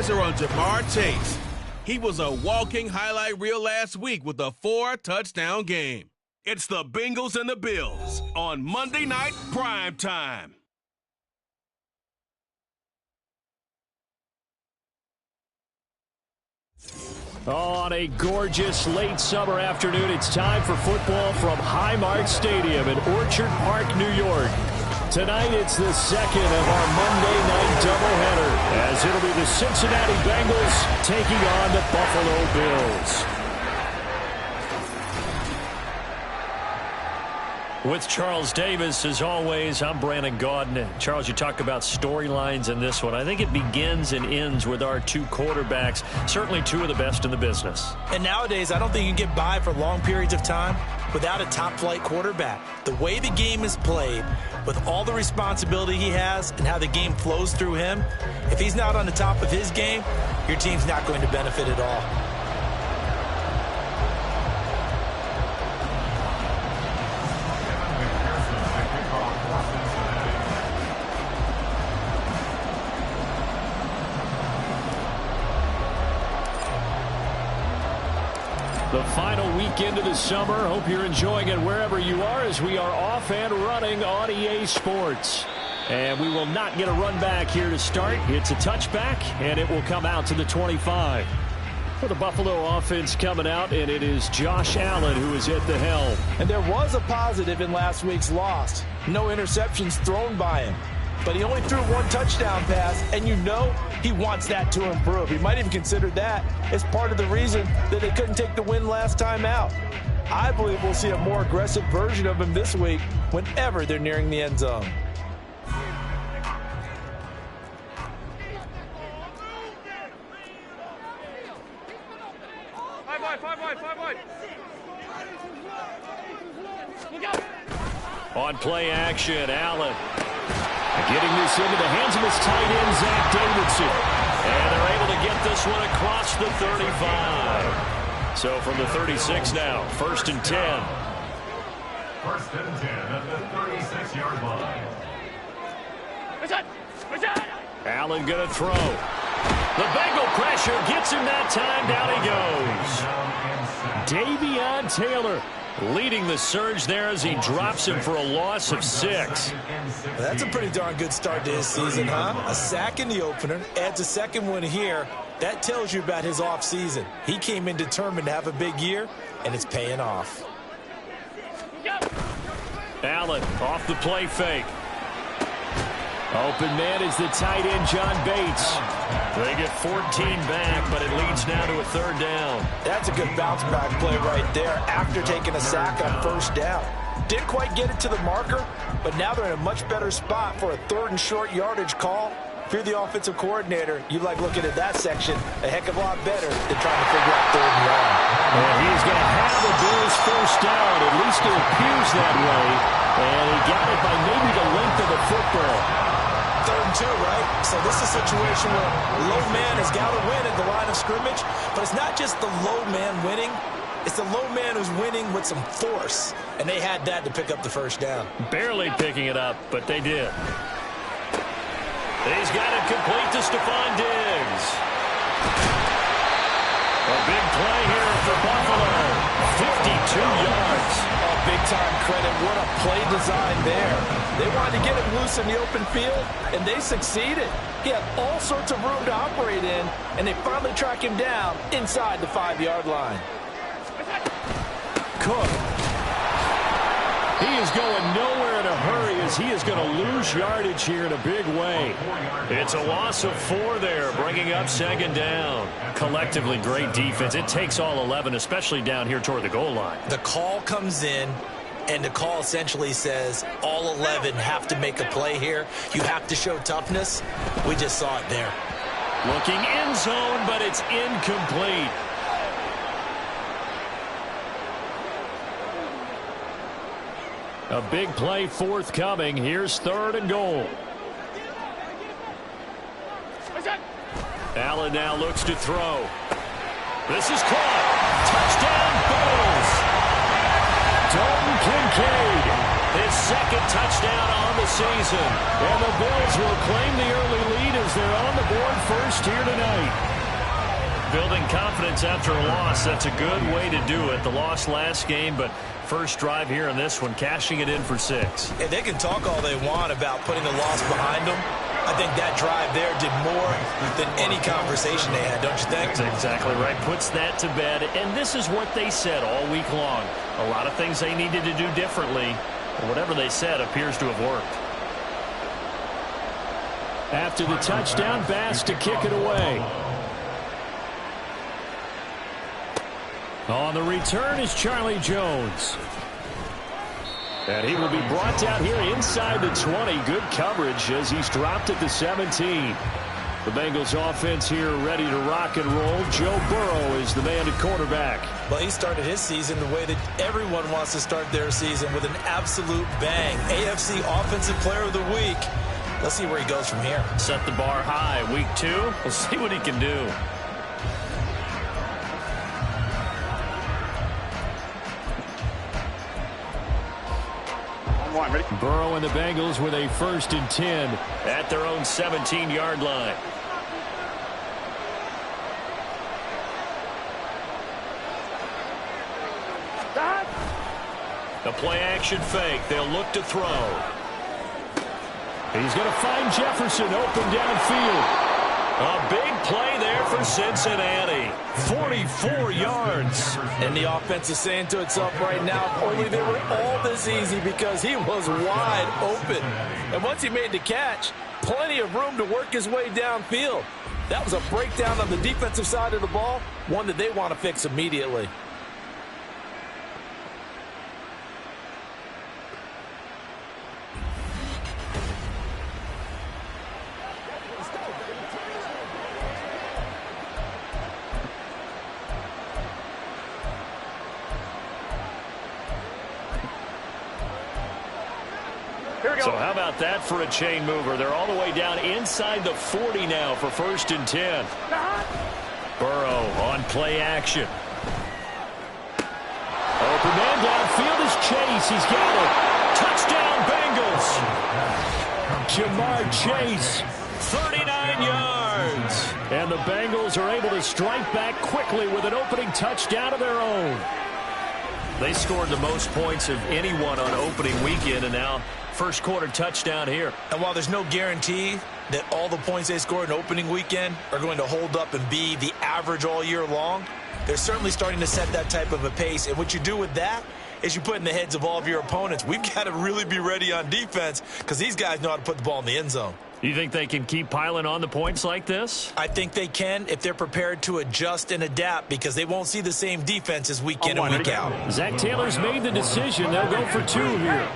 eyes are on Jamar Chase. He was a walking highlight reel last week with a 4-touchdown game. It's the Bengals and the Bills on Monday Night Prime Time. On a gorgeous late summer afternoon, it's time for football from Highmark Stadium in Orchard Park, New York. Tonight, it's the second of our Monday night doubleheader, as it'll be the Cincinnati Bengals taking on the Buffalo Bills. With Charles Davis, as always, I'm Brandon Gaudin. Charles, you talk about storylines in this one. I think it begins and ends with our two quarterbacks, certainly two of the best in the business. And nowadays, I don't think you can get by for long periods of time without a top-flight quarterback. The way the game is played, with all the responsibility he has and how the game flows through him, if he's not on the top of his game, your team's not going to benefit at all. The final weekend of the summer. Hope you're enjoying it wherever you are, as we are off and running on EA Sports. And we will not get a run back here to start. It's a touchback, and it will come out to the 25. For the Buffalo offense coming out, and it is Josh Allen who is at the helm. And there was a positive in last week's loss. No interceptions thrown by him. But he only threw one touchdown pass, and you know he wants that to improve. He might even consider that as part of the reason that they couldn't take the win last time out. I believe we'll see a more aggressive version of him this week whenever they're nearing the end zone. On play action, Allen. Getting this into the hands of his tight end, Zach Davidson. And they're able to get this one across the 35. So from the 36 now, 1st and 10. 1st and 10 at the 36-yard line. Allen going to throw. The Bengal pressure gets him that time. Down he goes. Davion Taylor leading the surge there as he drops him for a loss of 6. That's a pretty darn good start to his season, huh? A sack in the opener, adds a second one here. That tells you about his offseason. He came in determined to have a big year, and it's paying off. Allen off the play fake. Open man is the tight end, John Bates. They get 14 back, but it leads now to a 3rd down. That's a good bounce back play right there after taking a sack on 1st down. Didn't quite get it to the marker, but now they're in a much better spot for a 3rd and short yardage call. If you're the offensive coordinator, you like looking at that section a heck of a lot better than trying to figure out 3rd and long. Well, he's going to have the Bills 1st down. At least it appears that way. And he got it by maybe the length of the football. 3rd and 2, right? So this is a situation where low man has got to win at the line of scrimmage, but it's not just the low man winning. It's the low man who's winning with some force, and they had that to pick up the 1st down. Barely picking it up, but they did. He's got it complete to Stephon Diggs. A big play here for Buffalo. 52 yards. Oh, big-time credit. What a play design there. They wanted to get him loose in the open field, and they succeeded. He had all sorts of room to operate in, and they finally track him down inside the 5-yard line. Cook. He is going nowhere in a hurry, as he is going to lose yardage here in a big way. It's a loss of 4 there, bringing up 2nd down. Collectively, great defense. It takes all 11, especially down here toward the goal line. The call comes in, and the call essentially says all 11 have to make a play here. You have to show toughness. We just saw it there. Looking end zone, but it's incomplete. A big play forthcoming. Here's 3rd and goal. Allen now looks to throw. This is caught. Touchdown, Bills. Dalton Kincaid His second touchdown on the season. And the Bills will claim the early lead as they're on the board first here tonight. Building confidence after a loss, that's a good way to do it. The loss last game, but first drive here in this one, cashing it in for 6. Yeah, they can talk all they want about putting the loss behind them. I think that drive there did more than any conversation they had, don't you think? That's exactly right. Puts that to bed. And this is what they said all week long. A lot of things they needed to do differently. But whatever they said appears to have worked. After the touchdown, Bass to kick it away. On the return is Charlie Jones. And he will be brought down here inside the 20. Good coverage as he's dropped at the 17. The Bengals offense here ready to rock and roll. Joe Burrow is the man at quarterback. Well, he started his season the way that everyone wants to start their season, with an absolute bang. AFC Offensive Player of the Week. Let's see where he goes from here. Set the bar high. Week 2, we'll see what he can do. Burrow and the Bengals with a 1st and 10 at their own 17-yard line. The play-action fake. They'll look to throw. He's going to find Jefferson open downfield. A big play there for Cincinnati. 44 yards. And the offense is saying to itself right now, if only they were all this easy, because he was wide open. And once he made the catch, plenty of room to work his way downfield. That was a breakdown on the defensive side of the ball, one that they want to fix immediately. So how about that for a chain mover? They're all the way down inside the 40 now for 1st and 10. Burrow on play action. Open man downfield is Chase. He's got it. Touchdown Bengals. Jamar Chase, 39 yards. And the Bengals are able to strike back quickly with an opening touchdown of their own. They scored the most points of anyone on opening weekend, and now first quarter touchdown here. And while there's no guarantee that all the points they scored in opening weekend are going to hold up and be the average all year long, they're certainly starting to set that type of a pace. And what you do with that is you put in the heads of all of your opponents, we've got to really be ready on defense, because these guys know how to put the ball in the end zone. You think they can keep piling on the points like this? I think they can if they're prepared to adjust and adapt, because they won't see the same defenses week in and week out. Zach Taylor's made the decision. They'll go for 2 here.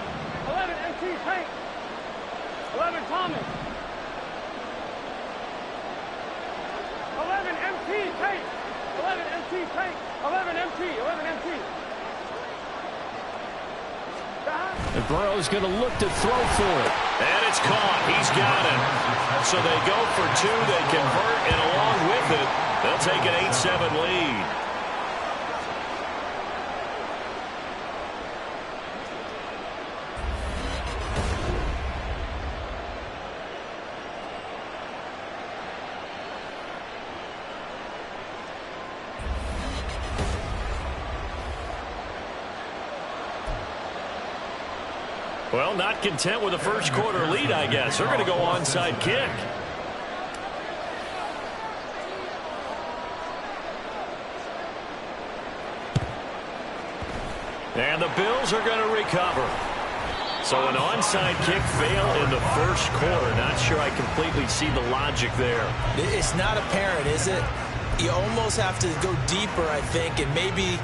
11 MT Tank. 11 Thomas. 11 MT Tank. 11 MT Tank. 11 MT. 11 MT. And Burrow's going to look to throw for it. And it's caught. He's got it. So they go for 2. They convert, and along with it, they'll take an 8-7 lead. Well, not content with a first quarter lead, I guess. They're going to go onside kick. And the Bills are going to recover. So an onside kick fail in the first quarter. Not sure I completely see the logic there. It's not apparent, is it? You almost have to go deeper, I think, and maybe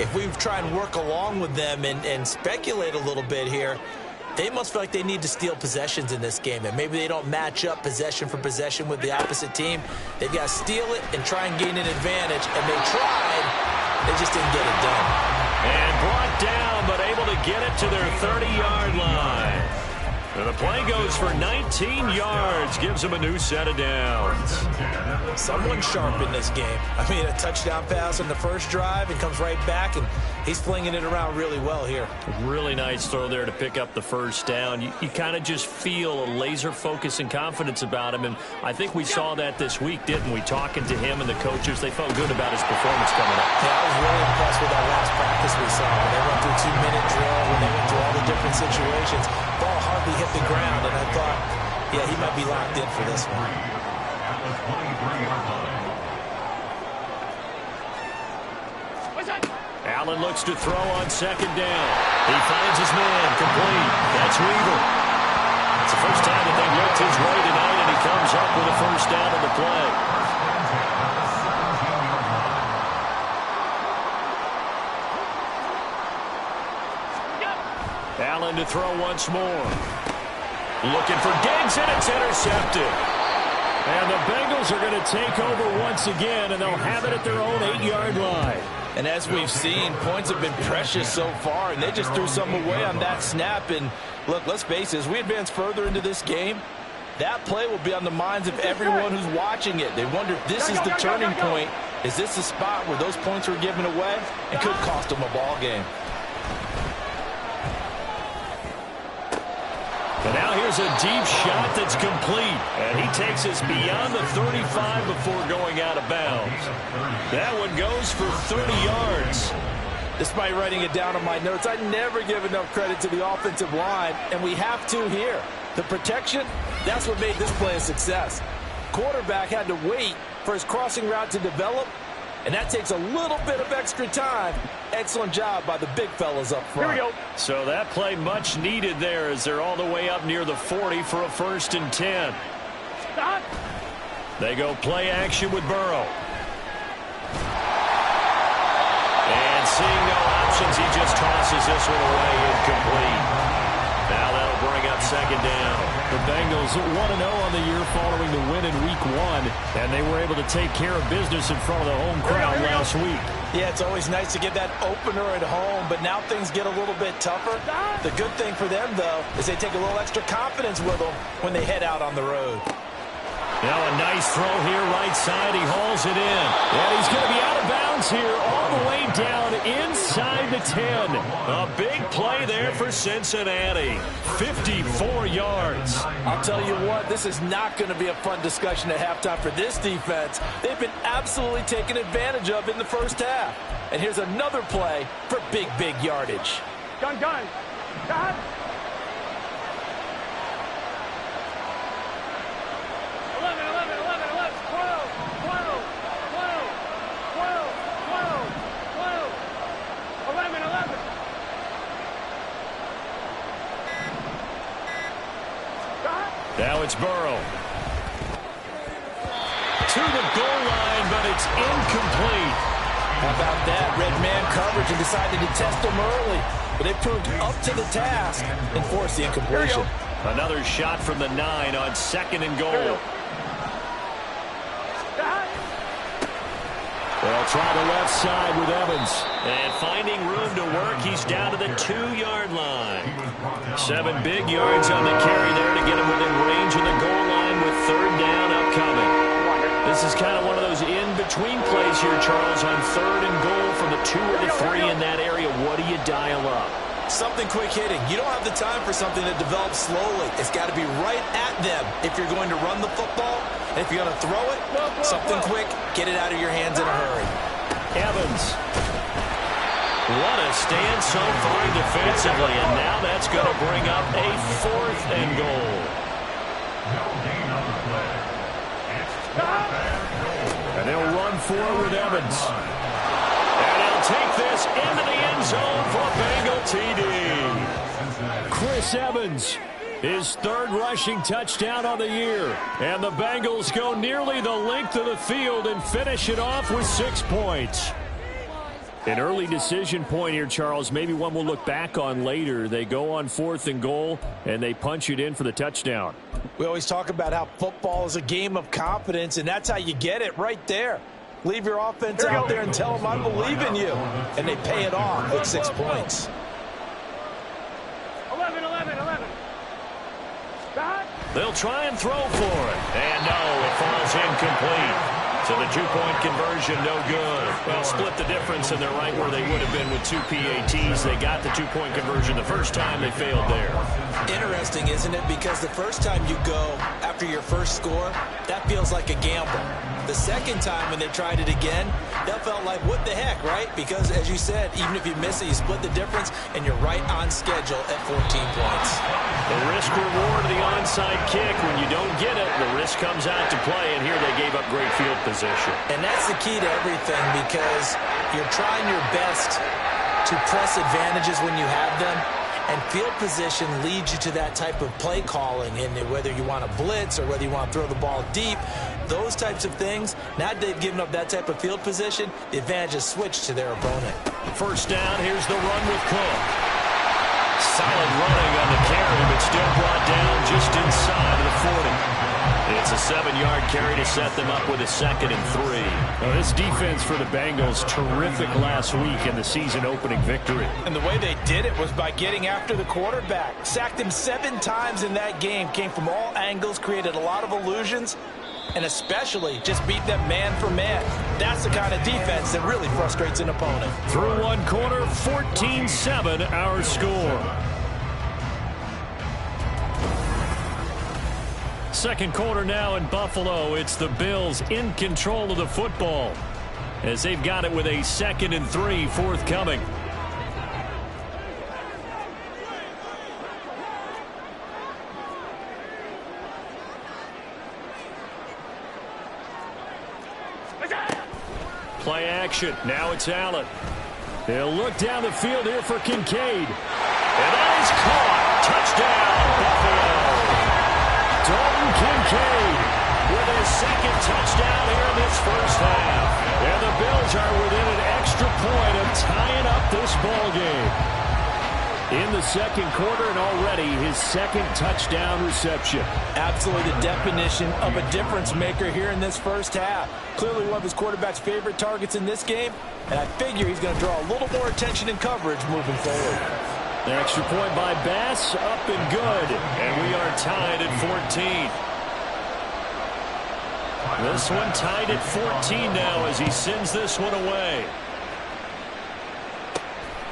if we try and work along with them and speculate a little bit here, they must feel like they need to steal possessions in this game, and maybe they don't match up possession for possession with the opposite team. They've got to steal it and try and gain an advantage, and they tried. They just didn't get it done. And brought down, but able to get it to their 30-yard line. And the play goes for 19 yards, gives him a new set of downs. Someone sharp in this game. I mean, a touchdown pass on the first drive and comes right back, and he's flinging it around really well here. Really nice throw there to pick up the first down. You kind of just feel a laser focus and confidence about him, and I think we saw that this week, didn't we? Talking to him and the coaches, they felt good about his performance coming up. Yeah, I was really impressed with that last practice we saw. When they went through 2-minute drill, when they went through all the different situations, ball hardly hit the ground, and I thought, yeah, he might be locked in for this one. Allen looks to throw on second down. He finds his man, complete. That's Weaver. It's the first time that they've looked his way tonight, and he comes up with a first down on the play. Allen to throw once more. Looking for Diggs, and it's intercepted. And the Bengals are going to take over once again, and they'll have it at their own 8-yard line. And as we've seen, points have been precious so far, and they just threw some away on that snap. And look, let's face it, as we advance further into this game, that play will be on the minds of everyone who's watching it. They wonder if this is the turning point. Is this the spot where those points were given away? It could cost them a ball game. And now here's a deep shot that's complete. And he takes us beyond the 35 before going out of bounds. That one goes for 30 yards. Despite writing it down on my notes, I never give enough credit to the offensive line, and we have to here. The protection, that's what made this play a success. Quarterback had to wait for his crossing route to develop, and that takes a little bit of extra time. Excellent job by the big fellas up front. Here we go. So that play much needed there as they're all the way up near the 40 for a 1st and 10. Stop. They go play action with Burrow. And seeing no options, he just tosses this one away incomplete. Now that'll bring up second down. The Bengals 1-0 on the year following the win in Week 1, and they were able to take care of business in front of the home crowd last week. Yeah, it's always nice to get that opener at home, but now things get a little bit tougher. The good thing for them, though, is they take a little extra confidence with them when they head out on the road. Now a nice throw here, right side. He hauls it in. And he's going to be out of bounds here all the way down inside the 10. A big play there for Cincinnati. 54 yards. I'll tell you what, this is not going to be a fun discussion at halftime for this defense. They've been absolutely taken advantage of in the first half. And here's another play for big, big yardage. Gun. God. 11. Now it's Burrow. To the goal line, but it's incomplete. How about that? Red man coverage and decided to test him early. But they proved up to the task and forced the incompletion. Another shot from the 9 on 2nd and goal. They'll try the left side with Evans. And finding room to work, he's down to the 2-yard line. 7 big yards on the carry there to get him within range of the goal line with 3rd down upcoming. This is kind of one of those in-between plays here, Charles, on 3rd and goal from the 2 or the 3 in that area. What do you dial up? Something quick hitting. You don't have the time for something that develops slowly. It's got to be right at them if you're going to run the football. And if you're going to throw it, something quick, get it out of your hands in a hurry. Evans. What a stand so far defensively, and now that's going to bring up a 4th and goal. And they'll run for it with Evans. And he'll take this into the end zone for a Bengal TD. Chris Evans, his 3rd rushing touchdown on the year. And the Bengals go nearly the length of the field and finish it off with 6 points. An early decision point here, Charles. Maybe one we'll look back on later. They go on 4th and goal, and they punch it in for the touchdown. We always talk about how football is a game of confidence, and that's how you get it right there. Leave your offense out there and tell them I believe in you. And they pay it off with 6 points. 11. They'll try and throw for it. And no, it falls incomplete. So the two-point conversion, no good. Well, split the difference, and they're right where they would have been with 2 PATs. They got the two-point conversion the first time. They failed there. Interesting, isn't it? Because the first time you go after your first score, that feels like a gamble. The second time when they tried it again, that felt like, what the heck, right? Because, as you said, even if you miss it, you split the difference, and you're right on schedule at 14 points. The risk-reward of the onside kick. When you don't get it, the risk comes out to play, and here they gave up great field position. And that's the key to everything, because you're trying your best to press advantages when you have them, and field position leads you to that type of play calling, and whether you want to blitz or whether you want to throw the ball deep, those types of things. Now that they've given up that type of field position, the advantage is switched to their opponent. First down, here's the run with Cook. Solid running on the carry, but still brought down just inside of the 40. It's a 7-yard carry to set them up with a 2nd and 3. Well, this defense for the Bengals, terrific last week in the season-opening victory. And the way they did it was by getting after the quarterback. Sacked him 7 times in that game. Came from all angles, created a lot of illusions, and especially just beat them man for man. That's the kind of defense that really frustrates an opponent. Through one quarter, 14-7 our score. Second quarter now in Buffalo. It's the Bills in control of the football as they've got it with a 2nd and 3 forthcoming. Play action. Now it's Allen. They'll look down the field here for Kincaid. And that is caught. Touchdown, Buffalo. Dalton Kincaid with his 2nd touchdown here in this first half. And the Bills are within an extra point of tying up this ball game. In the second quarter, and already his 2nd touchdown reception. Absolutely the definition of a difference maker here in this first half. Clearly one of his quarterback's favorite targets in this game, and I figure he's going to draw a little more attention and coverage moving forward. The extra point by Bass, up and good. And we are tied at 14. This one tied at 14 now as he sends this one away.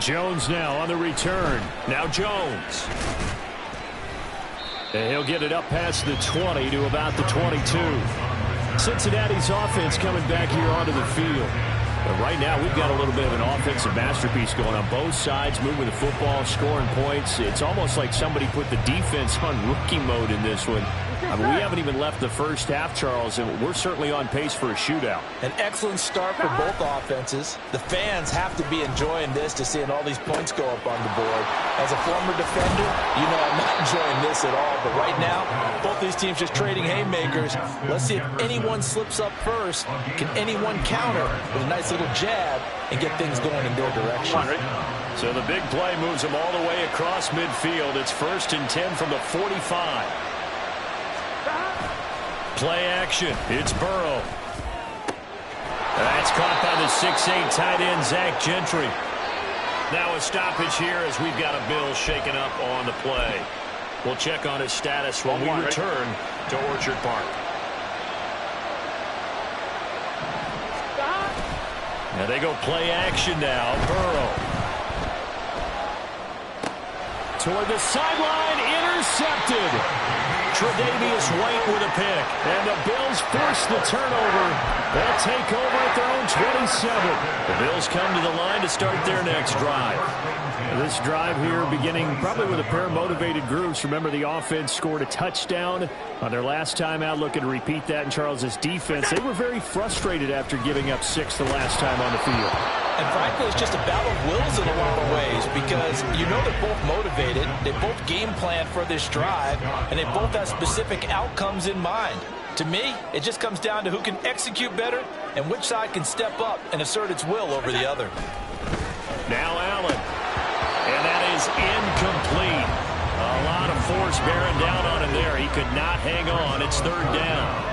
Jones now on the return. Now Jones. And he'll get it up past the 20 to about the 22. Cincinnati's offense coming back here onto the field. But right now, we've got a little bit of an offensive masterpiece going on both sides, moving the football, scoring points. It's almost like somebody put the defense on rookie mode in this one. I mean, we haven't even left the first half, Charles, and we're certainly on pace for a shootout. An excellent start for both offenses. The fans have to be enjoying this to seeing all these points go up on the board. As a former defender, you know I'm not enjoying this at all. But right now, both these teams just trading haymakers. Let's see if anyone slips up first. Can anyone counter with a nice little jab and get things going in their direction? So the big play moves them all the way across midfield. It's 1st and 10 from the 45. Play action. It's Burrow. That's caught by the 6'8" tight end, Zach Gentry. Now a stoppage here as we've got a Bill shaken up on the play. We'll check on his status when we return to Orchard Park. Now they go play action now. Burrow. Toward the sideline, intercepted. Tre'Davious White with a pick. And the Bills force the turnover. They'll take over at their own 27. The Bills come to the line to start their next drive. This drive here beginning probably with a pair of motivated groups. Remember, the offense scored a touchdown on their last time out. Looking to repeat that in Charles's defense. They were very frustrated after giving up 6 the last time on the field. And frankly, it's just a battle of wills in a lot of ways because you know they're both motivated, they both game plan for this drive, and they both have specific outcomes in mind. To me, it just comes down to who can execute better and which side can step up and assert its will over the other. Now Allen. And that is incomplete. A lot of force bearing down on him there. He could not hang on. It's 3rd down.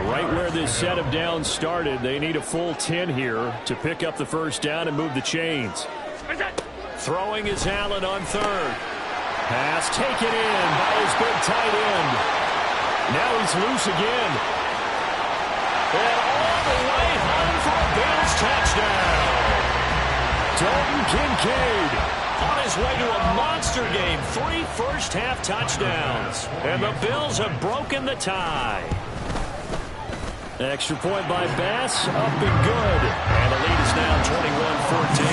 Right where this set of downs started, they need a full 10 here to pick up the first down and move the chains. Throwing is Allen on 3rd. Pass taken in by his big tight end. Now he's loose again. And all the way home for a Bills touchdown. Dalton Kincaid on his way to a monster game. 3 first-half touchdowns. And the Bills have broken the tie. Extra point by Bass, up and good. And the lead is now 21-14.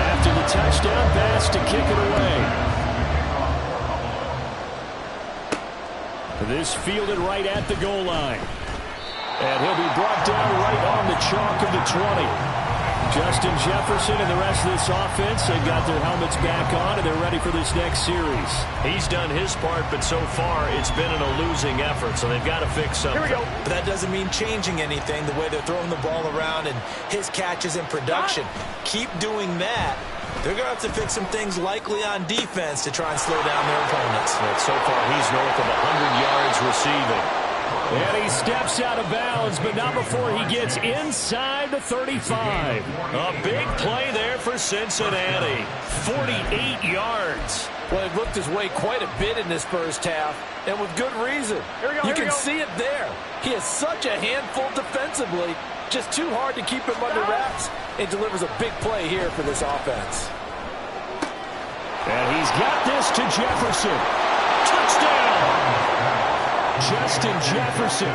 After the touchdown, Bass to kick it away. This fielded right at the goal line. And he'll be brought down right on the chalk of the 20. Justin Jefferson and the rest of this offense, they've got their helmets back on, and they're ready for this next series. He's done his part, but so far it's been in a losing effort, so they've got to fix something. Here we go. But that doesn't mean changing anything, the way they're throwing the ball around and his catches in production. Keep doing that. They're going to have to fix some things likely on defense to try and slow down their opponents. But so far he's north of 100 yards receiving. And he steps out of bounds, but not before he gets inside the 35. A big play there for Cincinnati. 48 yards. Well, he looked his way quite a bit in this first half, and with good reason. You can see it there. He is such a handful defensively. Just too hard to keep him under wraps. It delivers a big play here for this offense. And he's got this to Jefferson. Touchdown! Justin Jefferson,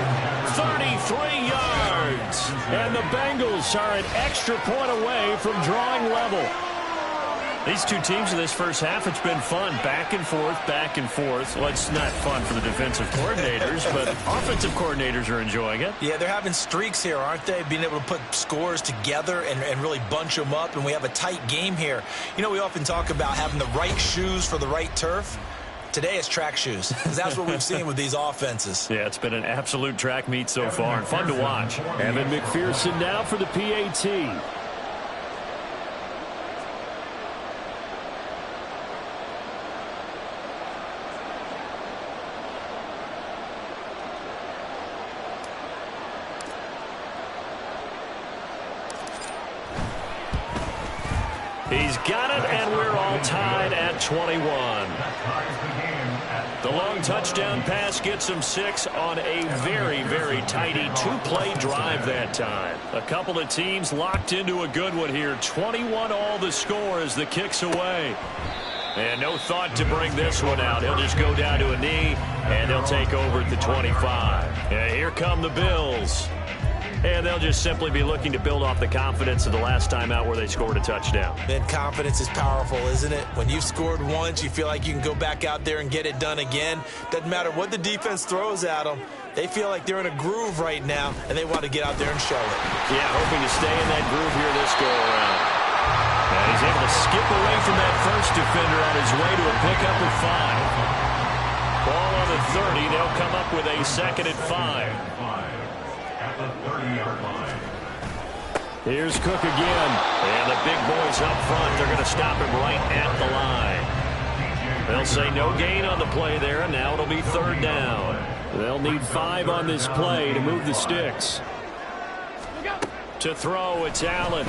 33 yards. And the Bengals are an extra point away from drawing level. These two teams in this first half, it's been fun. Back and forth, back and forth. Well, it's not fun for the defensive coordinators, but offensive coordinators are enjoying it. Yeah, they're having streaks here, aren't they? Being able to put scores together and really bunch them up, and we have a tight game here. You know, we often talk about having the right shoes for the right turf. Today it's track shoes, because that's what we've seen with these offenses. Yeah, it's been an absolute track meet so far, and fun to watch. Evan McPherson now for the PAT. He's got it, and we're all tied at 21. The long touchdown pass gets him 6 on a very, very tidy two-play drive that time. A couple of teams locked into a good one here. 21 all the score as the kick's away. And no thought to bring this one out. He'll just go down to a knee, and they'll take over at the 25. And here come the Bills. And they'll just simply be looking to build off the confidence of the last time out where they scored a touchdown. Then confidence is powerful, isn't it? When you've scored once, you feel like you can go back out there and get it done again. Doesn't matter what the defense throws at them. They feel like they're in a groove right now, and they want to get out there and show it. Yeah, hoping to stay in that groove here this go-around. And he's able to skip away from that first defender on his way to a pickup of 5. Ball on the 30. They'll come up with a second and 5. At the 30-yard line. Here's Cook again. And the big boys up front, they're going to stop him right at the line. They'll say no gain on the play there, and now it'll be third down. They'll need 5 on this play to move the sticks. To throw, it's Allen.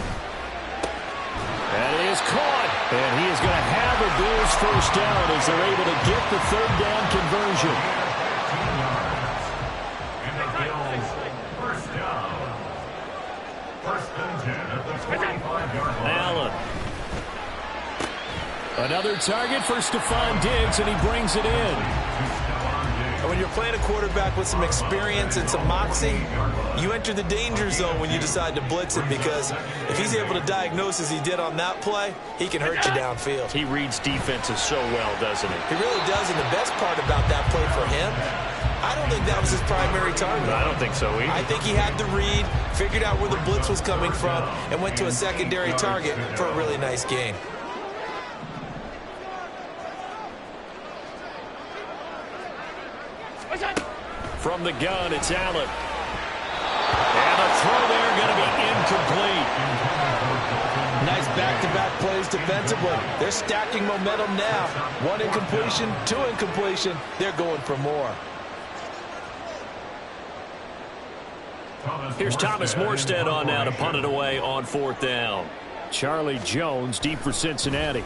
That is caught. And he is going to have a Bills first down as they're able to get the third down conversion. Allen. Another target for Stephon Diggs, and he brings it in. When you're playing a quarterback with some experience and some moxie, you enter the danger zone when you decide to blitz him, because if he's able to diagnose as he did on that play, he can hurt you downfield. He reads defenses so well, doesn't he? He really does, and the best part about that play for him, I don't think that was his primary target. I don't think so either. I think he had the read, figured out where the blitz was coming from, and went to a secondary target for a really nice gain. From the gun, it's Allen. And the throw there going to be incomplete. Nice back-to-back plays defensively. They're stacking momentum now. 1 incompletion, 2 incompletion. They're going for more. Here's Thomas Morstead on now to punt it away on 4th down. Charlie Jones deep for Cincinnati.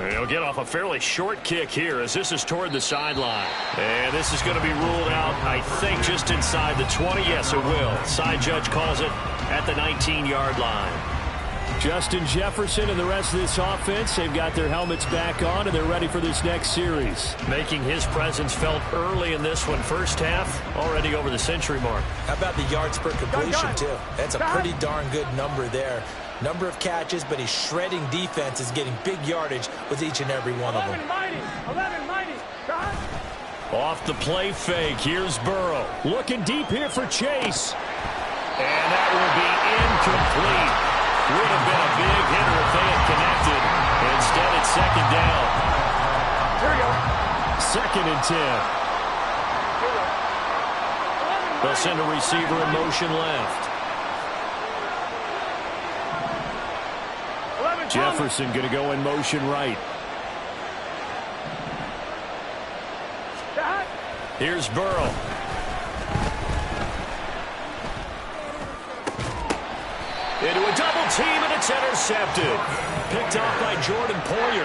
He'll get off a fairly short kick here as this is toward the sideline. And this is going to be ruled out, I think, just inside the 20. Yes, it will. Side judge calls it at the 19-yard line. Justin Jefferson and the rest of this offense, they've got their helmets back on, and they're ready for this next series. Making his presence felt early in this one. First half, already over the century mark. How about the yards per completion, too? That's a pretty darn good number there. Number of catches, but he's shredding defense, is getting big yardage with each and every one of them. 11 mighty. Off the play fake, here's Burrow. Looking deep here for Chase. And that will be incomplete. Would have been a big hitter if they had connected. Instead, it's second down. Here we go. Second and 10. They'll send a receiver in motion left. Jefferson going to go in motion right. Here's Burrow. Into a double team, and it's intercepted. Picked off by Jordan Poyer.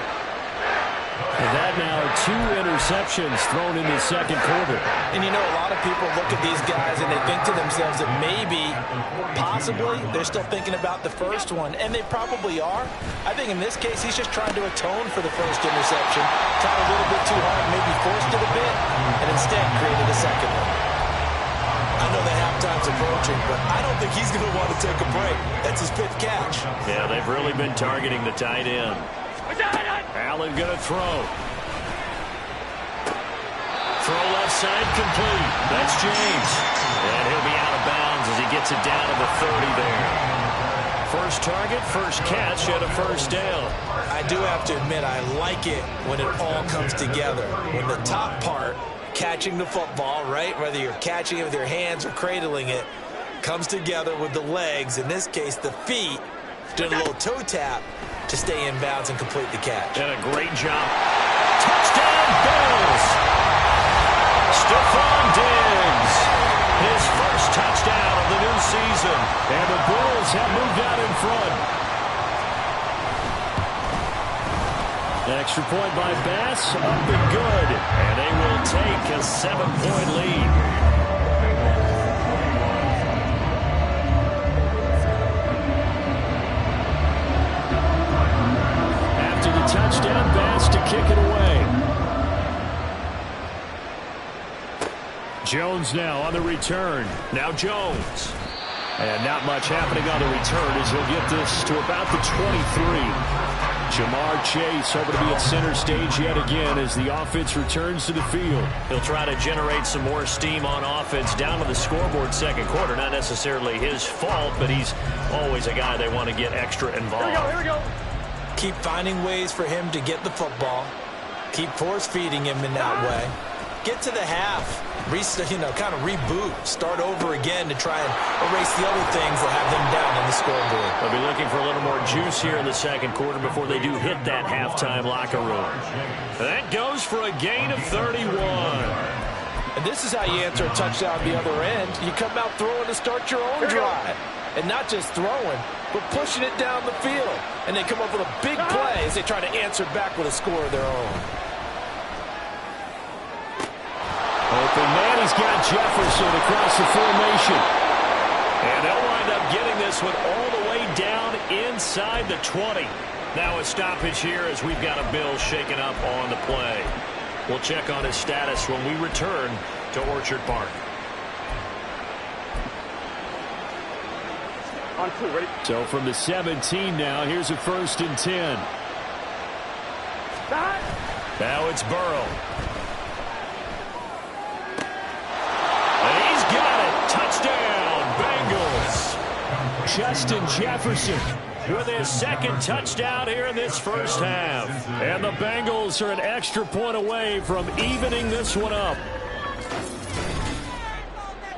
And that now 2 interceptions thrown in the second quarter. And you know, a lot of people look at these guys and they think to themselves that maybe, possibly, they're still thinking about the first one. And they probably are. I think in this case, he's just trying to atone for the first interception. Tried a little bit too hard, maybe forced it a bit, and instead created a second one. I know that halftime's approaching, but I don't think he's going to want to take a break. That's his 5th catch. Yeah, they've really been targeting the tight end. Allen going to throw. Throw left side complete. That's James. And he'll be out of bounds as he gets it down to the 30 there. First target, first catch, and a first down. I do have to admit, I like it when it all comes together. When the top part, catching the football, right, whether you're catching it with your hands or cradling it, comes together with the legs, in this case the feet, doing a little toe tap to stay in bounds and complete the catch. And a great job. Touchdown, Bills! Stephon Diggs, his first touchdown of the new season. And the Bills have moved out in front. Extra point by Bass, up and good. And they will take a 7-point lead. Touchdown, Bass to kick it away. Jones now on the return. Now Jones. And not much happening on the return as he'll get this to about the 23. Jamar Chase over to be at center stage yet again as the offense returns to the field. He'll try to generate some more steam on offense down to the scoreboard second quarter. Not necessarily his fault, but he's always a guy they want to get extra involved. Here we go. Keep finding ways for him to get the football. Keep force-feeding him in that way. Get to the half. Kind of reboot. Start over again to try and erase the other things that have them down on the scoreboard. They'll be looking for a little more juice here in the second quarter before they do hit that halftime locker room. That goes for a gain of 31. And this is how you answer a touchdown the other end. You come out throwing to start your own drive. And not just throwing, but pushing it down the field. And they come up with a big play as they try to answer back with a score of their own. Open man, he's got Jefferson across the formation. And they'll wind up getting this one all the way down inside the 20. Now a stoppage here as we've got a Bill shaken up on the play. We'll check on his status when we return to Orchard Park. On 2, ready? So from the 17 now, here's a 1st and 10. Now it's Burrow. And he's got it. Touchdown, Bengals. Justin Jefferson with his second touchdown here in this first half. And the Bengals are an extra point away from evening this one up.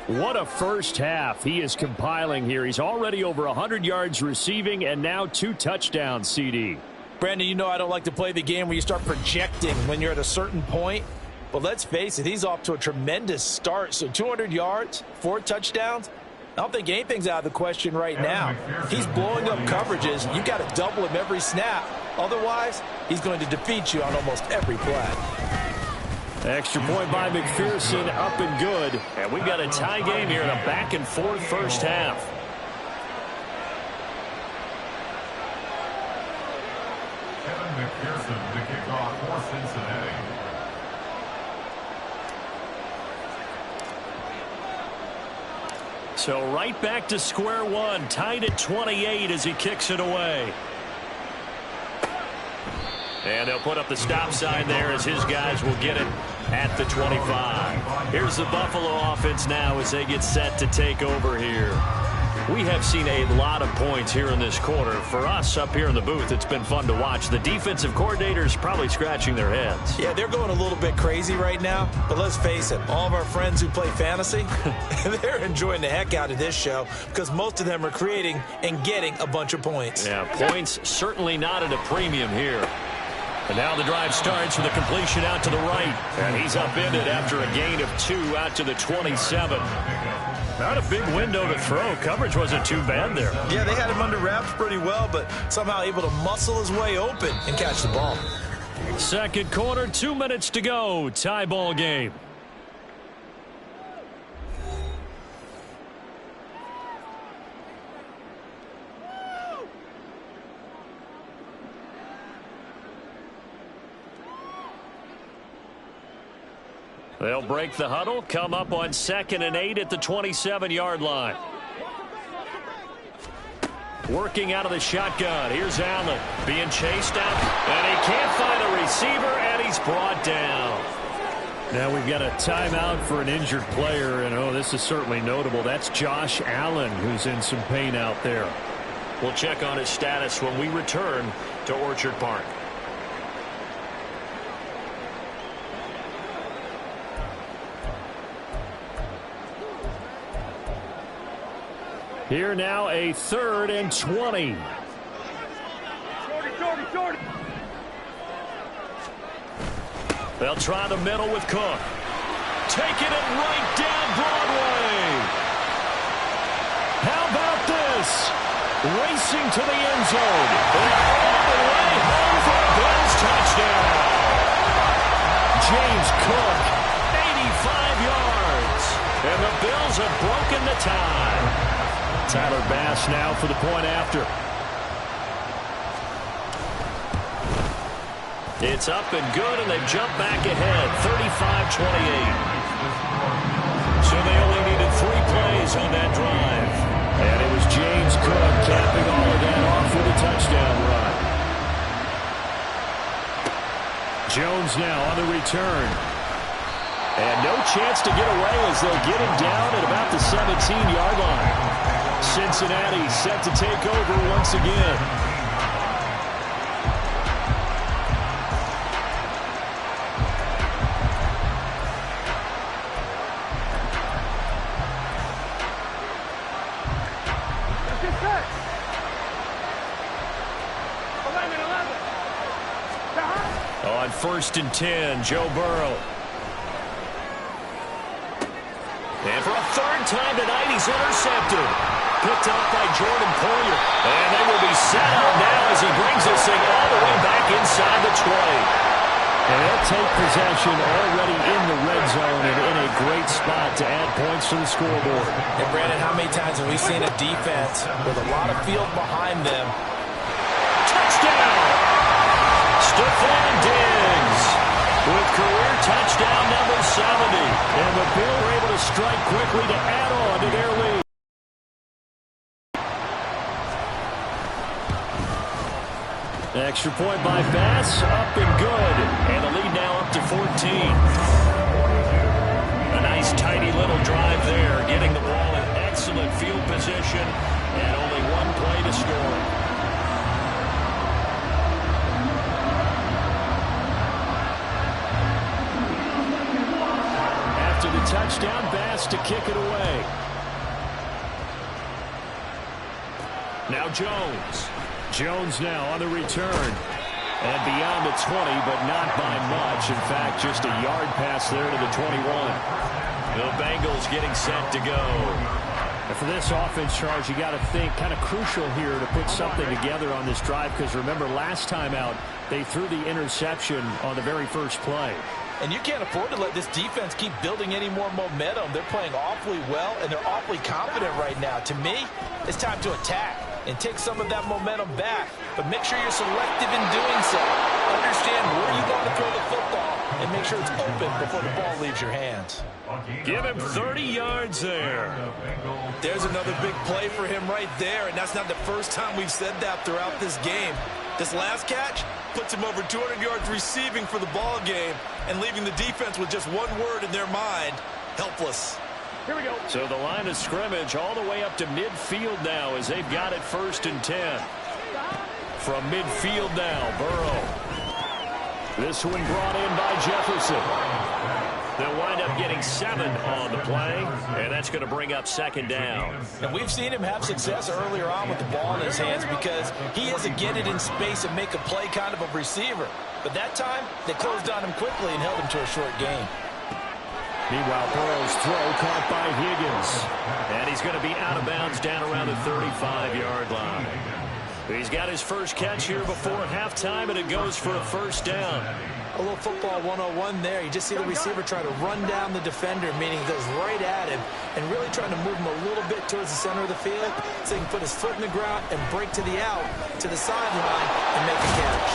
What a first half he is compiling here. He's already over 100 yards receiving and now 2 touchdowns, CD. Brandon, you know I don't like to play the game where you start projecting when you're at a certain point. But let's face it, he's off to a tremendous start. So 200 yards, 4 touchdowns. I don't think anything's out of the question right now. He's blowing up coverages. You got to double him every snap. Otherwise, he's going to defeat you on almost every play. Extra point by McPherson, up and good. And we've got a tie game here in a back-and-forth first half. Kevin McPherson to kick off for Cincinnati. So right back to square one, tied at 28 as he kicks it away. And they'll put up the stop sign there as his guys will get it at the 25. Here's the Buffalo offense now as they get set to take over here. We have seen a lot of points here in this quarter. For us up here in the booth, it's been fun to watch. The defensive coordinators probably scratching their heads. Yeah, they're going a little bit crazy right now. But let's face it, all of our friends who play fantasy, they're enjoying the heck out of this show because most of them are creating and getting a bunch of points. Yeah, points certainly not at a premium here. And now the drive starts with a completion out to the right. And he's upended after a gain of 2 out to the 27. Not a big window to throw. Coverage wasn't too bad there. Yeah, they had him under wraps pretty well, but somehow able to muscle his way open and catch the ball. Second quarter, 2 minutes to go. Tie ball game. They'll break the huddle, come up on 2nd and 8 at the 27-yard line. Working out of the shotgun. Here's Allen being chased out, and he can't find a receiver, and he's brought down. Now we've got a timeout for an injured player, and oh, this is certainly notable. That's Josh Allen who's in some pain out there. We'll check on his status when we return to Orchard Park. Here now, a 3rd and 20. Jordy. They'll try the middle with Cook. Taking it right down Broadway. How about this? Racing to the end zone. All the way home for a Bills touchdown. James Cook, 85 yards. And the Bills have broken the tie. Tyler Bass now for the point after. It's up and good, and they've jumped back ahead, 35-28. So they only needed 3 plays on that drive. And it was James Cook capping all of that off with a touchdown run. Jones now on the return. And no chance to get away as they'll get him down at about the 17-yard line. Cincinnati set to take over once again. On 1st and 10, Joe Burrow. And for a 3rd time tonight, he's intercepted. Picked up by Jordan Poyer. And they will be set up now as he brings this thing all the way back inside the 20. And they'll take possession already in the red zone and in a great spot to add points to the scoreboard. And Brandon, how many times have we seen a defense with a lot of field behind them? Touchdown! Stephon Diggs with career touchdown number 70. And the Bills are able to strike quickly to add on to their lead. Extra point by Bass, up and good. And the lead now up to 14. A nice tidy little drive there, getting the ball in excellent field position, and only 1 play to score. After the touchdown, Bass to kick it away. Now Jones. Jones now on the return. And beyond the 20, but not by much. In fact, just a yard pass there to the 21. The Bengals getting set to go. And for this offense, Charles, you got to think kind of crucial here to put something together on this drive, because remember last time out they threw the interception on the very first play. And you can't afford to let this defense keep building any more momentum. They're playing awfully well, and they're awfully confident right now. To me, it's time to attack and take some of that momentum back. But make sure you're selective in doing so. Understand where you want to throw the football and make sure it's open before the ball leaves your hands. Give him 30 yards there. There's another big play for him right there, and that's not the first time we've said that throughout this game. This last catch puts him over 200 yards receiving for the ball game and leaving the defense with just one word in their mind: helpless. Here we go. So the line of scrimmage all the way up to midfield now as they've got it 1st and 10. From midfield now, Burrow. This one brought in by Jefferson. They'll wind up getting 7 on the play, and that's going to bring up 2nd down. And we've seen him have success earlier on with the ball in his hands because he is a get it in space and make a play kind of a receiver. But that time, they closed on him quickly and held him to a short gain. Meanwhile, Burrow's throw caught by Higgins. And he's going to be out of bounds down around the 35-yard line. He's got his first catch here before halftime, and it goes for a 1st down. A little football 101 there. You just see the receiver try to run down the defender, meaning he goes right at him and really trying to move him a little bit towards the center of the field so he can put his foot in the ground and break to the out, to the sideline, and make a catch.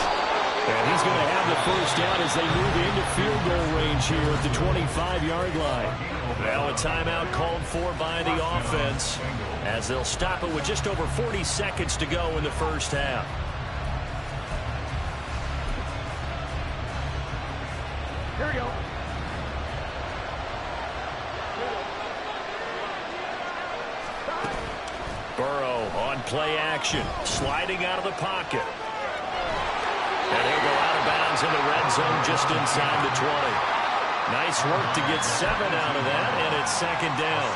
And he's going to have the 1st down as they move into field goal range here at the 25-yard line. Now a timeout called for by the offense as they'll stop it with just over 40 seconds to go in the first half. Here we go. Burrow on play action, sliding out of the pocket. And he'll go out of bounds in the red zone just inside the 20. Nice work to get 7 out of that, and it's 2nd down.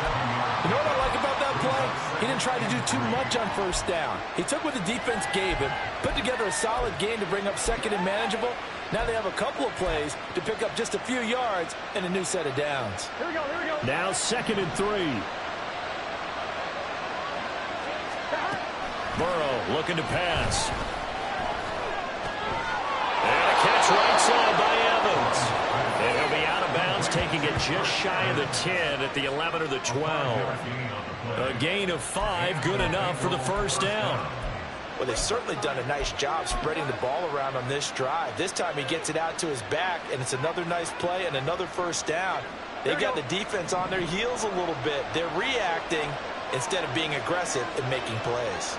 You know what I like about that play? He didn't try to do too much on 1st down. He took what the defense gave him, put together a solid game to bring up 2nd and manageable. Now they have a couple of plays to pick up just a few yards and a new set of downs. Here we go, here we go. Now 2nd and 3. Burrow looking to pass. And a catch right side by Evans. And he'll be out of bounds, taking it just shy of the 10 at the 11 or the 12. A gain of 5, good enough for the 1st down. Well, they've certainly done a nice job spreading the ball around on this drive. This time he gets it out to his back, and it's another nice play and another 1st down. They've got the defense on their heels a little bit. They're reacting instead of being aggressive and making plays.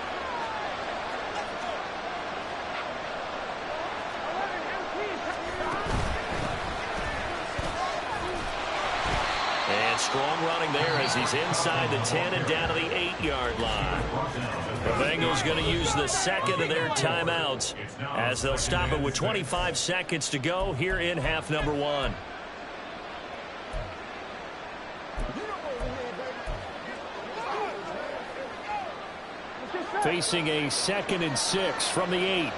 And strong running there as he's inside the 10 and down to the 8-yard line. The Bengals going to use the 2nd of their timeouts as they'll stop it with 25 seconds to go here in half number 1. Facing a 2nd and 6 from the 8.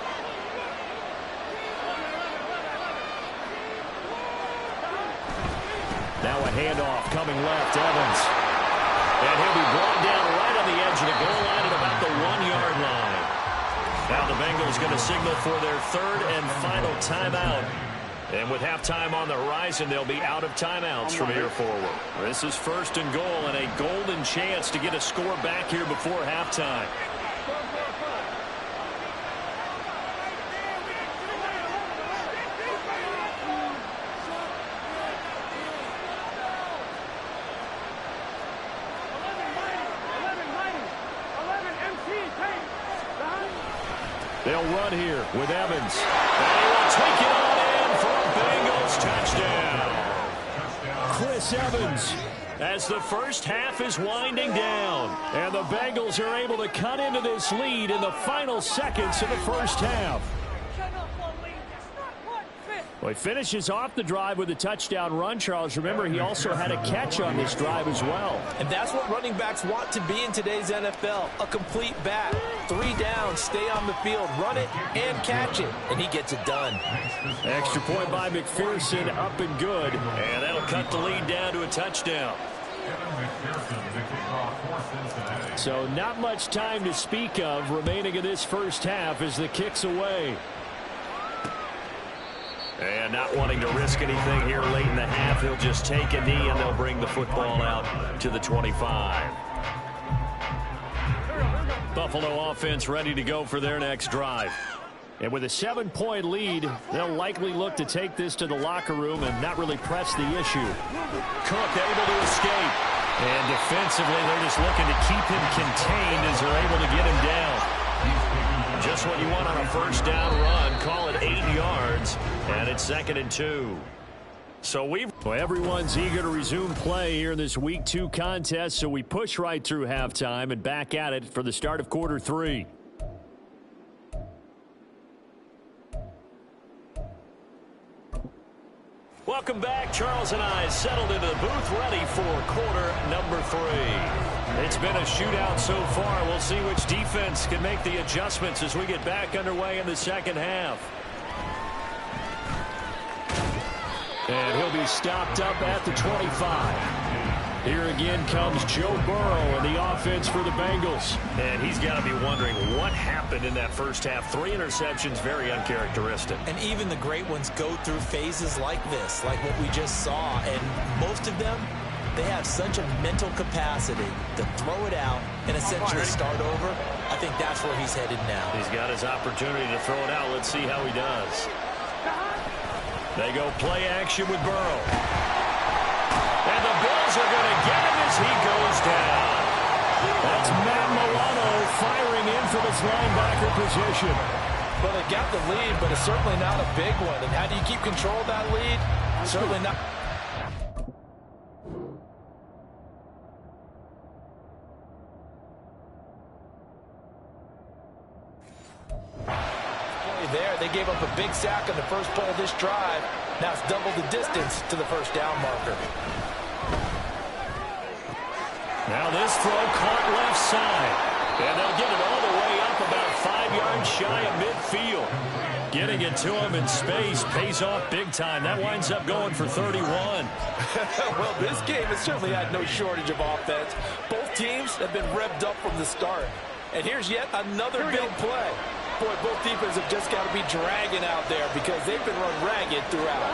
Now a handoff coming left, Evans. And he'll be brought down right on the edge of the goal line at about the 1-yard line. Now the Bengals going to signal for their 3rd and final timeout. And with halftime on the horizon, they'll be out of timeouts from here forward. This is 1st and goal and a golden chance to get a score back here before halftime. They'll run here with Evans. And he will take it on in for a Bengals touchdown. Chris Evans, as the first half is winding down. And the Bengals are able to cut into this lead in the final seconds of the first half. Well, he finishes off the drive with a touchdown run, Charles. Remember, he also had a catch on this drive as well. And that's what running backs want to be in today's NFL, a complete back. 3 downs, stay on the field, run it, and catch it. And he gets it done. Extra point by McPherson, up and good. And that'll cut the lead down to a touchdown. So not much time to speak of remaining in this first half as the kick's away. And not wanting to risk anything here late in the half, he'll just take a knee and they'll bring the football out to the 25. Buffalo offense ready to go for their next drive. And with a 7-point lead, they'll likely look to take this to the locker room and not really press the issue. Cook able to escape. And defensively, they're just looking to keep him contained as they're able to get him down. Just what you want on a first down run. Call it 8 yards, and it's 2nd and 2. So everyone's eager to resume play here in this Week 2 contest, so we push right through halftime and back at it for the start of quarter 3. Welcome back. Charles and I settled into the booth ready for quarter number 3. It's been a shootout so far. We'll see which defense can make the adjustments as we get back underway in the second half. And he'll be stopped up at the 25. Here again comes Joe Burrow and the offense for the Bengals. And he's got to be wondering what happened in that first half. 3 interceptions, very uncharacteristic. And even the great ones go through phases like this, like what we just saw. And most of them, they have such a mental capacity to throw it out and essentially start over. I think that's where he's headed now. He's got his opportunity to throw it out. Let's see how he does. They go play action with Burrow. And the Bills are going to get him as he goes down. That's Matt Milano firing in from his linebacker position. Well, they got the lead, but it's certainly not a big one. And how do you keep control of that lead? Certainly not. There, they gave up a big sack on the first play of this drive. Now it's double the distance to the first down marker. Now this throw caught left side. And they'll get it all the way up about 5 yards shy of midfield. Getting it to him in space pays off big time. That winds up going for 31. Well, this game has certainly had no shortage of offense. Both teams have been revved up from the start. And here's yet another big play. Boy, both defenses have just got to be dragging out there because they've been run ragged throughout.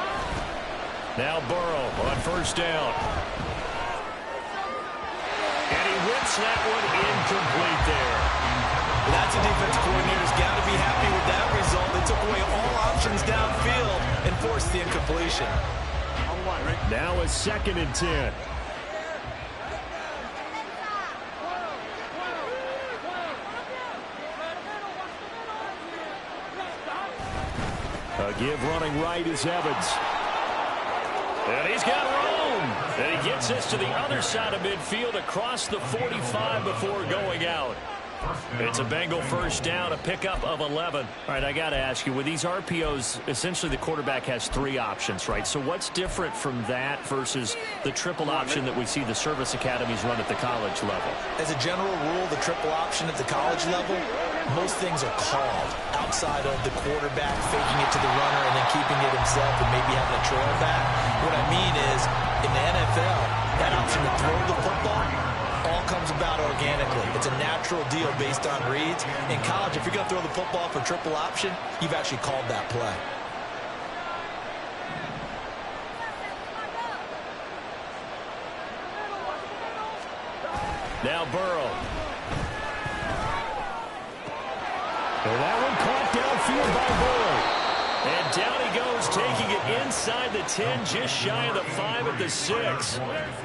Now Burrow on first down. And he whips that one incomplete there. That's a defensive coordinator's got to be happy with that result. They took away all options downfield and forced the incompletion. Now a 2nd and 10. A give running right is Evans. And he's got room. And he gets us to the other side of midfield across the 45 before going out. It's a Bengal first down, a pickup of 11. All right, I got to ask you, with these RPOs, essentially the quarterback has 3 options, right? So what's different from that versus the triple option that we see the service academies run at the college level? As a general rule, the triple option at the college level, most things are called outside of the quarterback faking it to the runner and then keeping it himself and maybe having a trail back. What I mean is, in the NFL, that option to throw the football all comes about organically. It's a natural deal based on reads. In college, if you're going to throw the football for triple option, you've actually called that play. Now Burrow. And that one caught downfield by Boyd. And down he goes, taking it inside the 10, just shy of the 5 at the 6.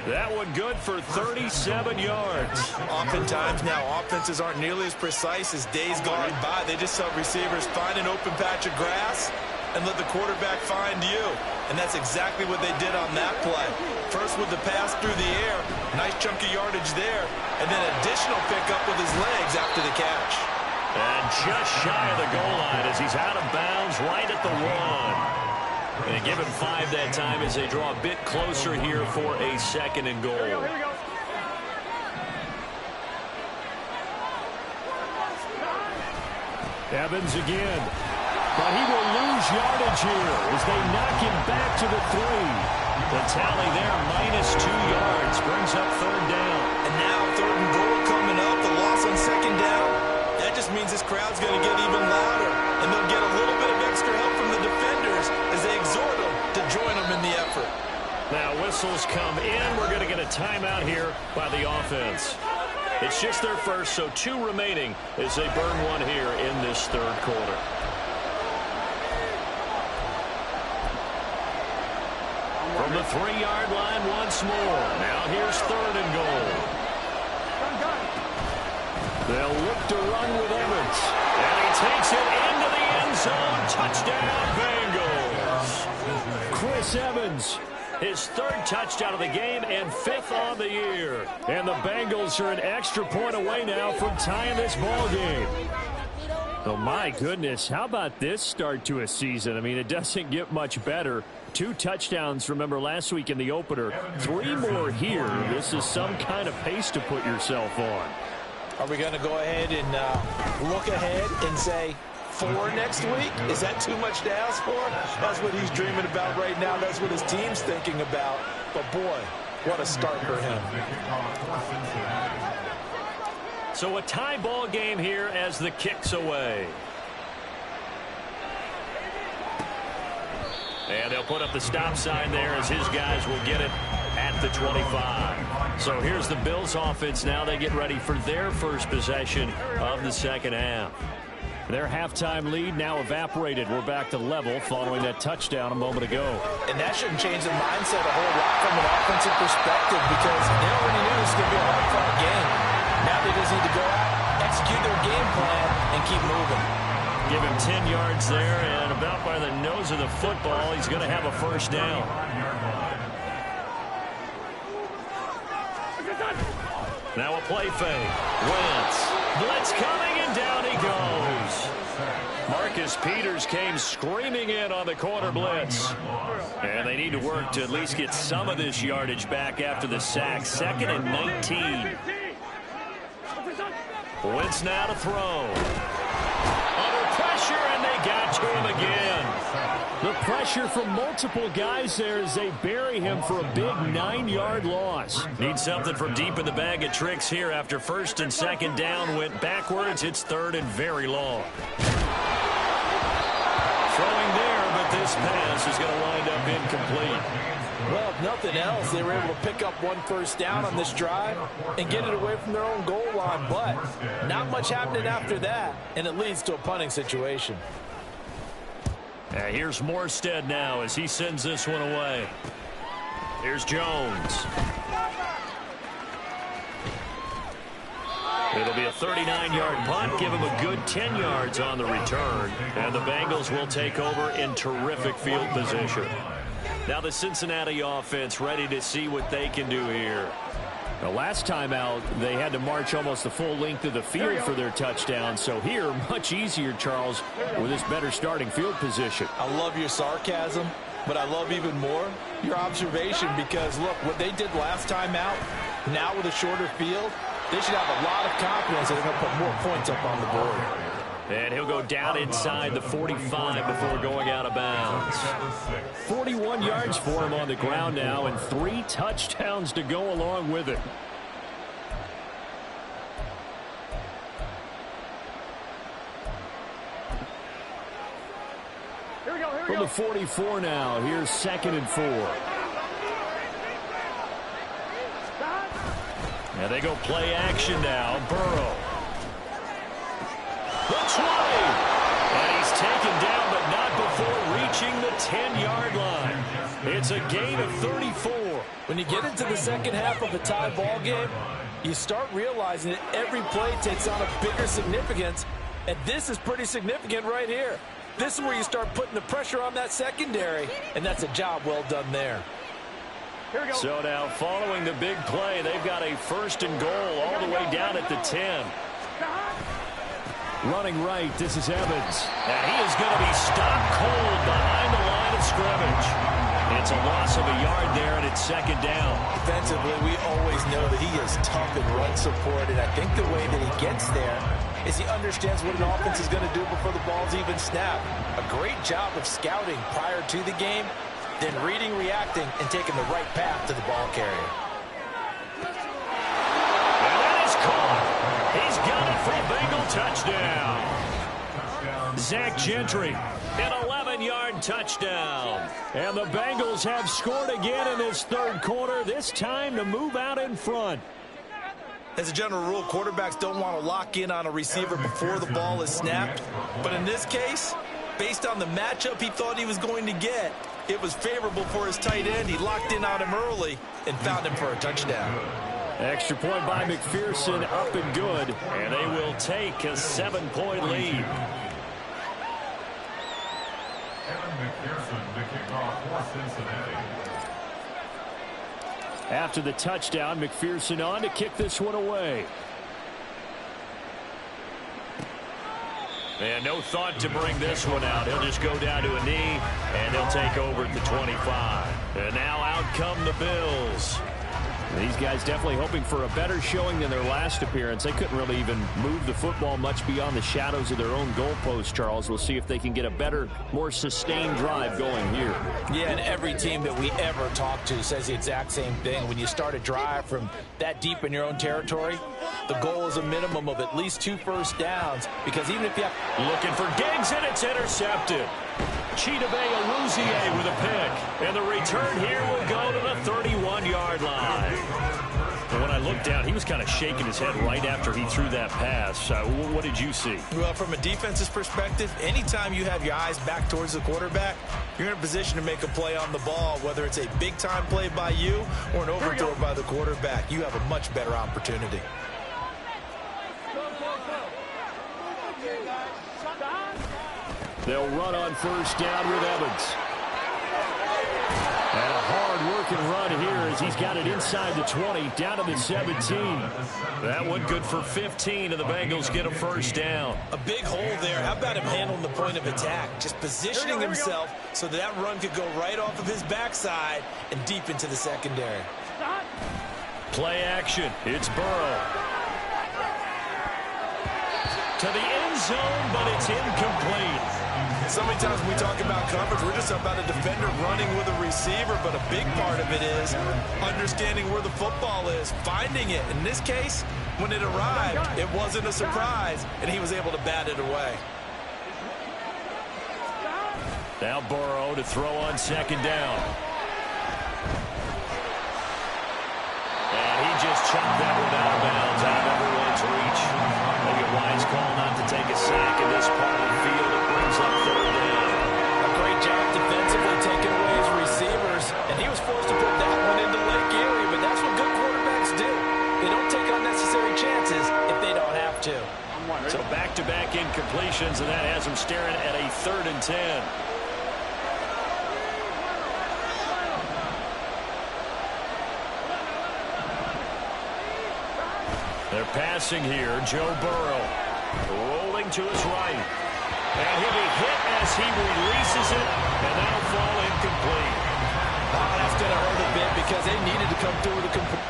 That one good for 37 yards. Oftentimes now, offenses aren't nearly as precise as days gone by. They just have receivers find an open patch of grass and let the quarterback find you. And that's exactly what they did on that play. First with the pass through the air, nice chunky yardage there, and then additional pickup with his legs after the catch. And just shy of the goal line as he's out of bounds right at the 1. And they give him 5 that time as they draw a bit closer here for a 2nd and goal. Evans again. But he will lose yardage here as they knock him back to the 3. The tally there, -2 yards, brings up 3rd down. And now 3rd and goal coming up. The this crowd's going to get even louder, and they'll get a little bit of extra help from the defenders as they exhort them to join them in the effort. Now whistles come in. We're going to get a timeout here by the offense. It's just their first, so 2 remaining as they burn one here in this third quarter. From the 3-yard line once more. Now here's 3rd and goal. They'll look to run with Evans. And he takes it into the end zone. Touchdown, Bengals. Chris Evans, his 3rd touchdown of the game and 5th on the year. And the Bengals are an extra point away now from tying this ball game. Oh, my goodness. How about this start to a season? I mean, it doesn't get much better. 2 touchdowns, remember, last week in the opener. 3 more here. This is some kind of pace to put yourself on. Are we going to go ahead and look ahead and say 4 next week? Is that too much to ask for? That's what he's dreaming about right now. That's what his team's thinking about. But, boy, what a start for him. So a tie ball game here as the kick's away. And they'll put up the stop sign there as his guys will get it at the 25. So here's the Bills offense now. They get ready for their first possession of the second half. Their halftime lead now evaporated. We're back to level following that touchdown a moment ago. And that shouldn't change the mindset a whole lot from an offensive perspective because they already knew this was going to be a hard-fought game. Now they just need to go out, execute their game plan, and keep moving. Give him 10 yards there, and about by the nose of the football, he's going to have a first down. Now a play fake. Wentz. Blitz coming, and down he goes. Marcus Peters came screaming in on the corner blitz. And they need to work to at least get some of this yardage back after the sack. 2nd and 19. Wentz now to throw. Under pressure, and they got to him again. The pressure from multiple guys there as they bury him for a big 9-yard loss. Need something from deep in the bag of tricks here after 1st and 2nd down. Went backwards. It's 3rd and very long. Throwing there, but this pass is going to wind up incomplete. Well, if nothing else, they were able to pick up 1 first down on this drive and get it away from their own goal line. But not much happening after that, and it leads to a punting situation. Here's Morstead now as he sends this one away. Here's Jones. It'll be a 39-yard punt. Give him a good 10 yards on the return. And the Bengals will take over in terrific field position. Now the Cincinnati offense ready to see what they can do here. The last time out, they had to march almost the full length of the field for their touchdown. So here, much easier, Charles, with this better starting field position. I love your sarcasm, but I love even more your observation because, look, what they did last time out, now with a shorter field, they should have a lot of confidence that they're going to put more points up on the board. And he'll go down inside the 45 before going out of bounds. 41 yards for him on the ground now and 3 touchdowns to go along with it. From the 44 now, here's 2nd and 4. And they go play action now. Burrow. The 20. And he's taken down, but not before reaching the 10-yard line. It's a gain of 34. When you get into the second half of a tie ball game, you start realizing that every play takes on a bigger significance, and this is pretty significant right here. This is where you start putting the pressure on that secondary, and that's a job well done there. So now following the big play, they've got a 1st and goal all the way down at the 10. Running right, this is Evans. And he is going to be stopped cold behind the line of scrimmage. It's a loss of a yard there, and it's 2nd down. Defensively, we always know that he is tough in run support, and I think the way that he gets there is he understands what an offense is going to do before the ball's even snapped. A great job of scouting prior to the game, then reading, reacting, and taking the right path to the ball carrier. And that is caught. He's got it for a Bengal touchdown. Zach Gentry, an 11-yard touchdown. And the Bengals have scored again in this third quarter, this time to move out in front. As a general rule, quarterbacks don't want to lock in on a receiver before the ball is snapped. But in this case, based on the matchup he thought he was going to get, it was favorable for his tight end. He locked in on him early and found him for a touchdown. Extra point by McPherson, up and good. And they will take a 7-point lead. McPherson, the kickoff for Cincinnati. After the touchdown, McPherson on to kick this one away. And no thought to bring this one out. He'll just go down to a knee, and they'll take over at the 25. And now out come the Bills. These guys definitely hoping for a better showing than their last appearance. They couldn't really even move the football much beyond the shadows of their own goalpost, Charles. We'll see if they can get a better, more sustained drive going here. Yeah, and every team that we ever talk to says the exact same thing. When you start a drive from that deep in your own territory, the goal is a minimum of at least 2 first downs, because even if you have... Looking for Diggs, and it's intercepted. Chidobe Awuzie with a pick. And the return here will go to the 31-yard line. And when I looked down, he was kind of shaking his head right after he threw that pass. What did you see? Well, from a defense's perspective, anytime you have your eyes back towards the quarterback, you're in a position to make a play on the ball, whether it's a big-time play by you or an overthrow by the quarterback. You have a much better opportunity. They'll run on first down with Evans. And a hard-working run here as he's got it inside the 20, down to the 17. That one good for 15, and the Bengals get a first down. A big hole there. How about him handling the point of attack? Just positioning himself so that run could go right off of his backside and deep into the secondary. Play action. It's Burrow. To the end zone, but it's incomplete. So many times when we talk about coverage, we're just about a defender running with a receiver, but a big part of it is understanding where the football is, finding it. In this case, when it arrived, it wasn't a surprise, and he was able to bat it away. Now Burrow to throw on second down. And he just chopped that one out of bounds, out of everyone's reach. Maybe a wise call not to take a sack in this part of the field. It brings up third down. A great job defensively taking away his receivers, and he was forced to put that one into Lake Erie, but that's what good quarterbacks do. They don't take unnecessary chances if they don't have to. So back-to-back incompletions, and that has him staring at a 3rd and 10. They're passing here. Joe Burrow rolling to his right. And he'll be hit as he releases it, and that'll fall incomplete. Oh, that's going to hurt a bit because they needed to come through with a complete.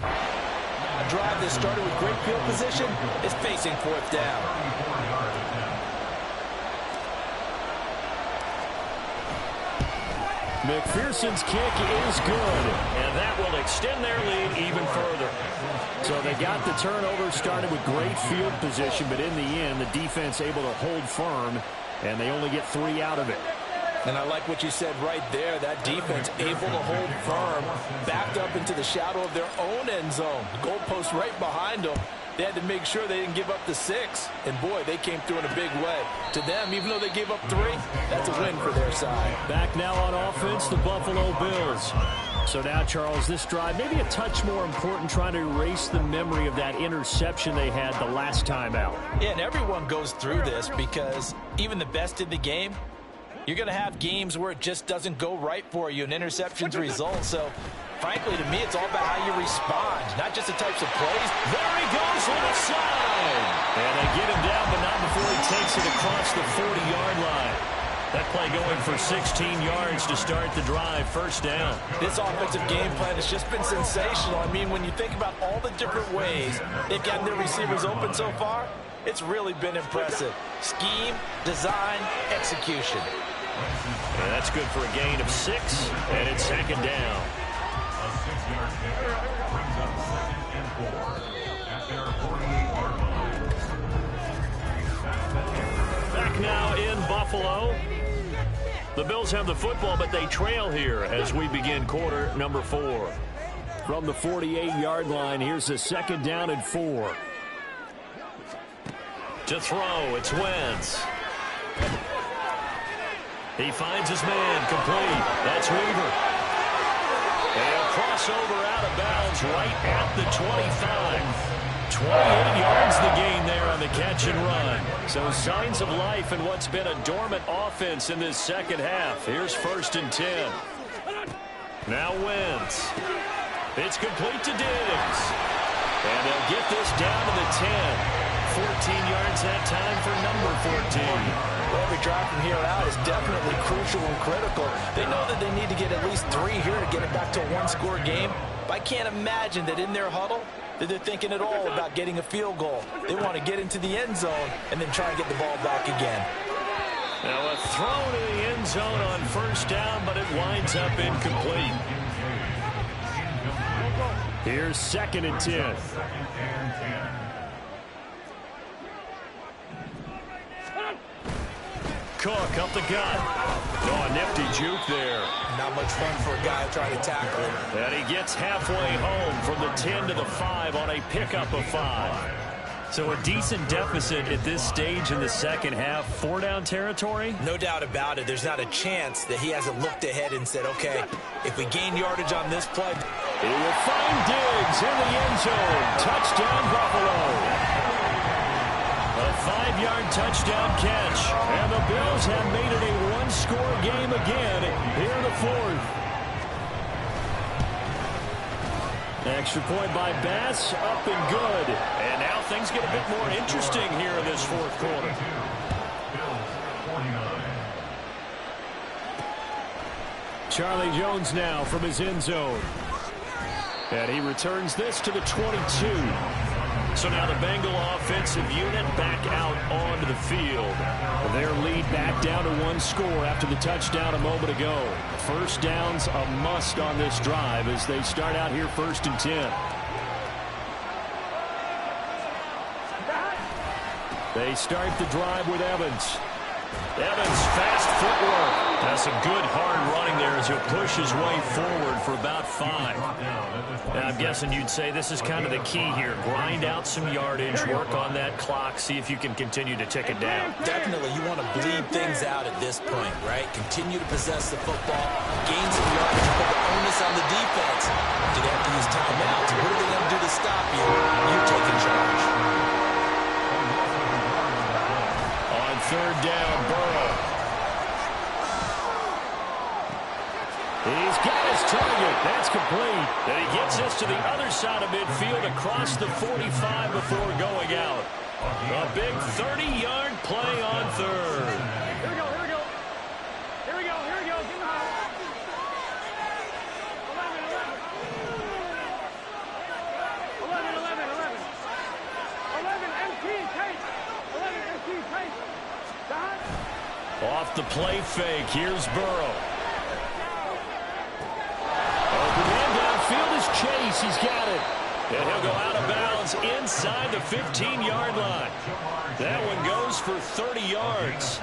A drive that started with great field position is facing 4th down. McPherson's kick is good, and that will extend their lead even further. So they got the turnover, started with great field position, but in the end, the defense able to hold firm, and they only get 3 out of it. And I like what you said right there. That defense able to hold firm, backed up into the shadow of their own end zone. The goalpost right behind them. They had to make sure they didn't give up the 6. And, boy, they came through in a big way. To them, even though they gave up 3, that's a win for their side. Back now on offense, the Buffalo Bills. So now, Charles, this drive maybe a touch more important, trying to erase the memory of that interception they had the last time out. Yeah, and everyone goes through this because even the best in the game, you're going to have games where it just doesn't go right for you, and interceptions result. So, frankly, to me, it's all about how you respond, not just the types of plays. There he goes with a slide. And they get him down, but not before he takes it across the 40-yard line. That play going for 16 yards to start the drive, first down. This offensive game plan has just been sensational. I mean, when you think about all the different ways they've gotten their receivers open so far, It's really been impressive. Scheme, design, execution. And that's good for a gain of 6, and it's second down. A 6-yard pickup brings up 2nd and 4 at their 48-yard line. Back now in Buffalo. The Bills have the football, but they trail here as we begin quarter number 4. From the 48-yard line, here's a second down and 4. To throw, it's Wentz. He finds his man, complete. That's Weaver. And a crossover out of bounds right at the 25. 28 yards the gain there on the catch and run. So signs of life in what's been a dormant offense in this second half. Here's 1st and 10. Now Wentz. It's complete to Diggs. And they'll get this down to the 10. 14 yards that time for number 14. Well, every drive from here out is definitely crucial and critical. They know that they need to get at least 3 here to get it back to a one-score game. But I can't imagine that in their huddle that they're thinking at all about getting a field goal. They want to get into the end zone and then try and get the ball back again. Now a throw to the end zone on 1st down, but it winds up incomplete. Here's 2nd and 10. Cook up the gut. Oh, a nifty juke there. Not much fun for a guy trying to tackle him. And he gets halfway home from the 10 to the 5 on a pickup of 5. So a decent deficit at this stage in the second half. 4-down territory? No doubt about it. There's not a chance that he hasn't looked ahead and said, okay, if we gain yardage on this play. He will find Diggs in the end zone. Touchdown, Buffalo. A 5-yard touchdown catch. And the Bills have made it a one-score game again here in the 4th. Extra point by Bass, up and good. And now things get a bit more interesting here in this 4th quarter. Charlie Jones now from his end zone. And he returns this to the 22. So now the Bengal offensive unit back out onto the field. Their lead back down to 1 score after the touchdown a moment ago. 1st down's a must on this drive as they start out here 1st and 10. They start the drive with Evans. Evans, fast footwork. That's some good hard running there as he'll push his way forward for about 5. Now, I'm guessing you'd say this is kind of the key here. Grind out some yardage, work on that clock, see if you can continue to tick it down. Definitely, you want to bleed things out at this point, right? Continue to possess the football, gain some yardage, put the onus on the defense. Do they have to use timeouts? What are they going to do to stop you? You're taking charge. On 3rd down, Burrow. He's got his target. That's complete. And he gets this to the other side of midfield across the 45 before going out. A big 30-yard play on 3rd. Here we go, here we go. Here we go, here we go. Get behind. 11 MT take. 11 MT take. Off the play fake, here's Burrow. Downfield is Chase. He's got it. And he'll go out of bounds inside the 15-yard line. That one goes for 30 yards.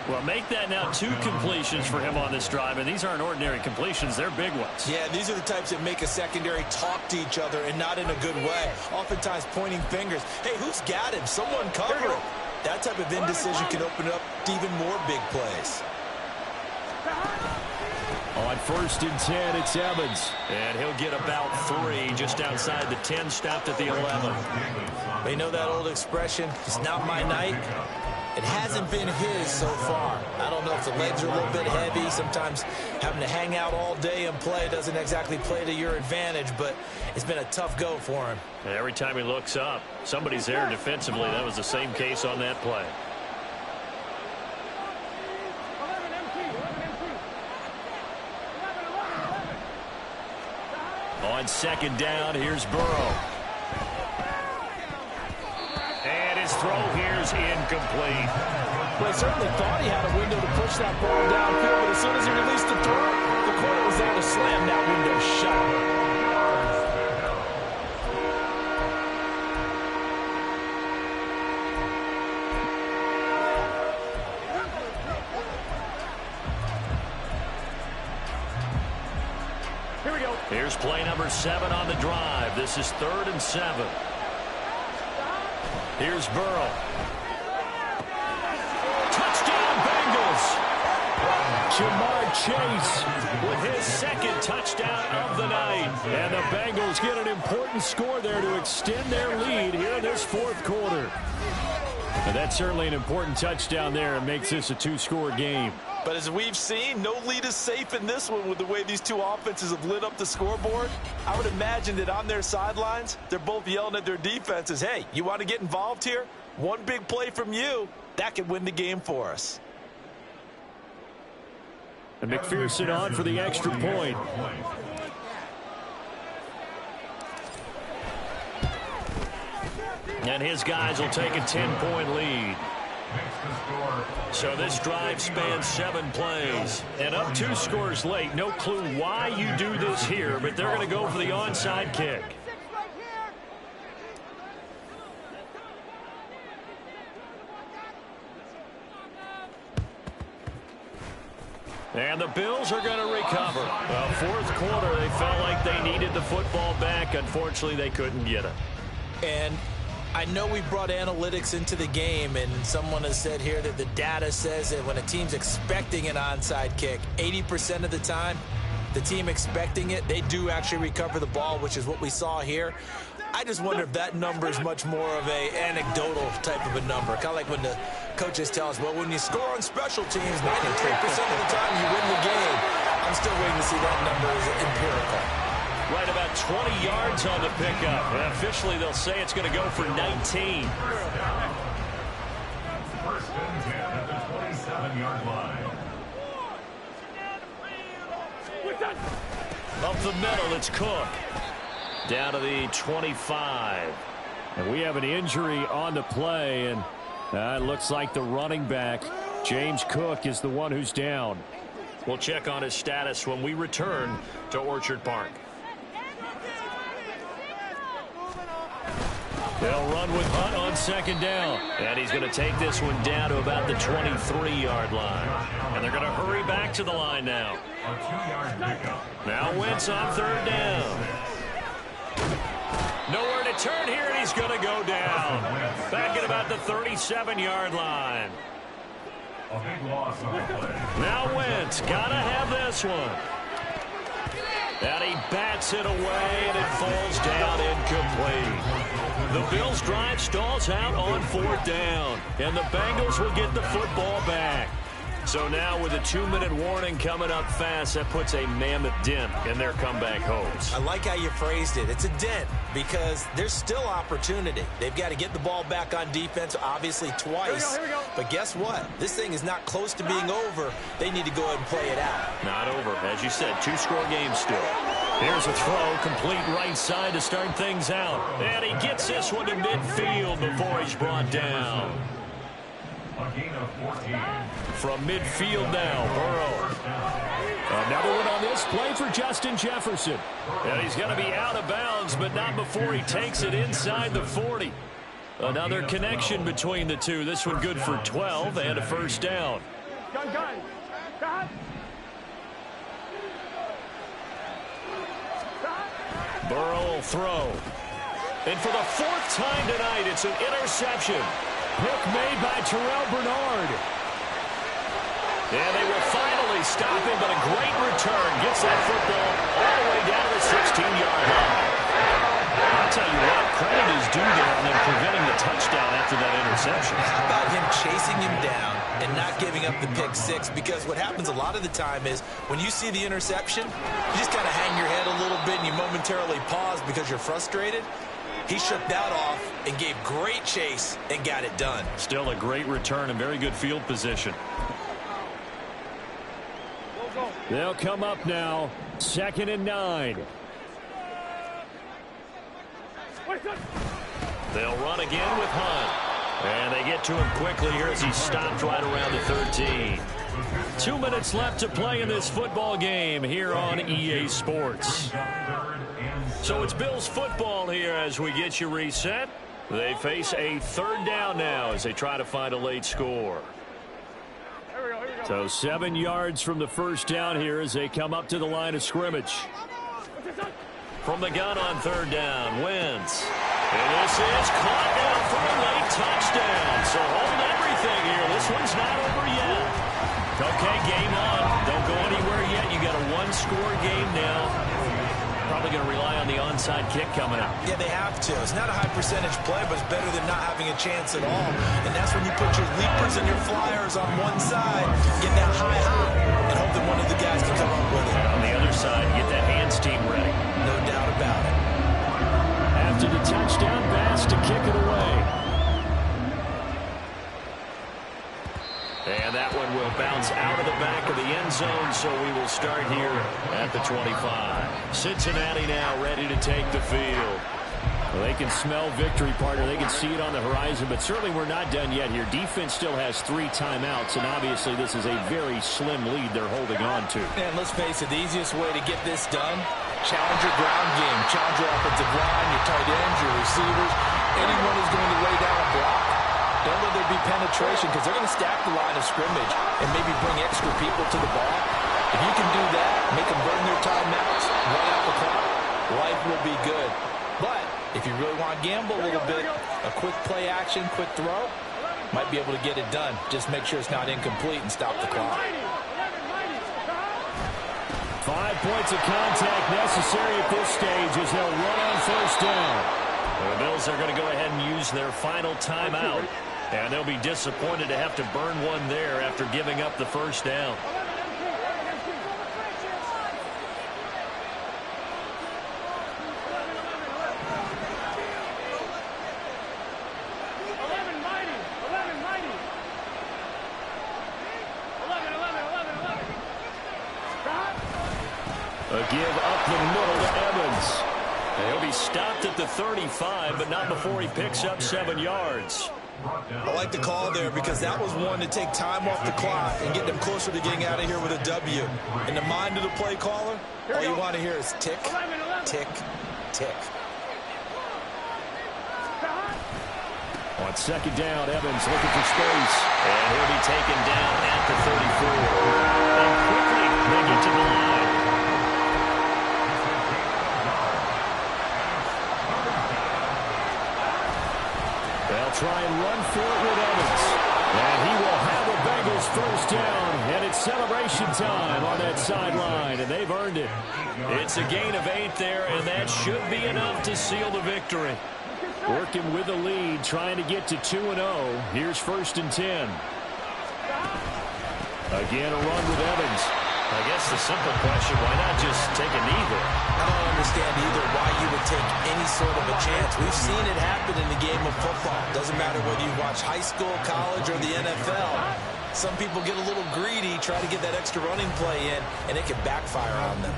Well, make that now 2 completions for him on this drive, and these aren't ordinary completions. They're big ones. Yeah, these are the types that make a secondary talk to each other and not in a good way. Oftentimes pointing fingers. Hey, who's got him? Someone cover him. That type of indecision can open up to even more big plays. On 1st and 10, it's Evans. And he'll get about 3 just outside the 10, stopped at the 11. You know that old expression, it's not my night? It hasn't been his so far. I don't know if the legs are a little bit heavy. Sometimes having to hang out all day and play doesn't exactly play to your advantage, but it's been a tough go for him. And every time he looks up, somebody's there defensively. That was the same case on that play. On 2nd down, here's Burrow. And his throw here is incomplete. Well, he certainly thought he had a window to push that ball downfield, but as soon as he released the throw, the corner was there to slam that window shut. Here's play number 7 on the drive. This is 3rd and 7. Here's Burrow. Touchdown, Bengals. Jamar Chase with his 2nd touchdown of the night. And the Bengals get an important score there to extend their lead here in this 4th quarter. And that's certainly an important touchdown there. It makes this a 2-score game. But as we've seen, no lead is safe in this one with the way these two offenses have lit up the scoreboard. I would imagine that on their sidelines, they're both yelling at their defenses, hey, you want to get involved here? One big play from you, that could win the game for us. And McPherson on for the extra point. And his guys will take a 10-point lead. So this drive spans 7 plays. And up 2 scores late. No clue why you do this here, but they're going to go for the onside kick. And the Bills are going to recover. Well, 4th quarter, they felt like they needed the football back. Unfortunately, they couldn't get it. And I know we brought analytics into the game, and someone has said here that the data says that when a team's expecting an onside kick, 80% of the time, the team expecting it, they do actually recover the ball, which is what we saw here. I just wonder if that number is much more of a anecdotal type of a number. Kind of like when the coaches tell us, well, when you score on special teams, 93% of the time you win the game. I'm still waiting to see that number is empirical. Right about 20 yards on the pickup. And officially, they'll say it's going to go for 19. First and 10 at the 27-yard line. Up the middle, it's Cook. Down to the 25. And we have an injury on the play, and it looks like the running back, James Cook, is the one who's down. We'll check on his status when we return to Orchard Park. They'll run with Hunt on 2nd down. And he's going to take this one down to about the 23-yard line. And they're going to hurry back to the line now. A 2-yard pickup. Now Wentz on 3rd down. Nowhere to turn here, and he's going to go down. Back at about the 37-yard line. A big loss on the play. Now Wentz got to have this one. And he bats it away, and it falls down incomplete. The Bills' drive stalls out on 4th down, and the Bengals will get the football back. So now with a 2-minute warning coming up fast, that puts a mammoth dent in their comeback hopes. I like how you phrased it. It's a dent because there's still opportunity. They've got to get the ball back on defense, obviously twice. Here we go. But guess what? This thing is not close to being over. They need to go ahead and play it out. Not over. As you said, 2-score game still. Here's a throw, complete right side to start things out. And he gets this one to midfield before he's brought down. A gain of 14. From midfield now, Burrow. Another one on this play for Justin Jefferson. And he's going to be out of bounds, but not before he takes it inside the 40. Another connection between the two. This one good for 12 and a 1st down. Gun. Got. Burrow will throw. And for the 4th time tonight, it's an interception. Pick made by Terrell Bernard. And they will finally stop him, but a great return. Gets that football all the way down to the 16-yard line. I'll tell you what, credit is due there on them preventing the touchdown after that interception. How about him chasing him down and not giving up the pick 6? Because what happens a lot of the time is when you see the interception, you just kind of hang your head a little bit and you momentarily pause because you're frustrated. He shook that off and gave great chase and got it done. Still a great return and very good field position. They'll come up now, 2nd and 9. They'll run again with Hunt. And they get to him quickly here as he stopped right around the 13. 2 minutes left to play in this football game here on EA Sports. So it's Bills football here as we get you reset. They face a third down now as they try to find a late score. So 7 yards from the first down here as they come up to the line of scrimmage. From the gun on third down, Wentz. And this is caught down for a late touchdown. So hold everything here. This one's not over yet. Okay, game on. Don't go anywhere yet. You got a one-score game now. Probably going to rely on the onside kick coming up. Yeah, they have to. It's not a high-percentage play, but it's better than not having a chance at all. And that's when you put your leapers and your flyers on one side, get that high, and hope that one of the guys can come up with it. On the other side, get that hands team ready. No doubt about it. After the touchdown pass to kick it away. And that one will bounce out of the back of the end zone, so we will start here at the 25. Cincinnati now ready to take the field. Well, they can smell victory, partner. They can see it on the horizon, but certainly we're not done yet here. Defense still has 3 timeouts, and obviously this is a very slim lead they're holding on to. And let's face it, the easiest way to get this done, challenge your ground game, challenge your offensive line, your tight ends, your receivers. Anyone who's going to lay down a block, don't let there be penetration because they're going to stack the line of scrimmage and maybe bring extra people to the ball. If you can do that, make them burn their timeouts, run out the clock, life will be good. But if you really want to gamble a little bit, a quick play action, quick throw, might be able to get it done. Just make sure it's not incomplete and stop the clock. 5 points of contact necessary at this stage as they'll run on first down. The Bills are going to go ahead and use their final timeout. And they'll be disappointed to have to burn one there after giving up the first down. A give up the middle to Evans. And he'll be stopped at the 35, but not before he picks up 7 yards. I like the call there because that was one to take time off the clock and get them closer to getting out of here with a W. In the mind of the play caller, all you want to hear is tick, tick, tick. On second down, Evans looking for space. And he'll be taken down at the 34. And quickly, they get to the line. They'll try and run for it with Evans. And he will have the Bengals first down. And it's celebration time on that sideline. And they've earned it. It's a gain of 8 there, and that should be enough to seal the victory. Working with the lead, trying to get to 2-0. Here's 1st and 10. Again, a run with Evans. I guess the simple question, why not just take a knee there? I don't understand either why you would take any sort of a chance. We've seen it happen in the game of football. Doesn't matter whether you watch high school, college, or the NFL. Some people get a little greedy, try to get that extra running play in, and it can backfire on them.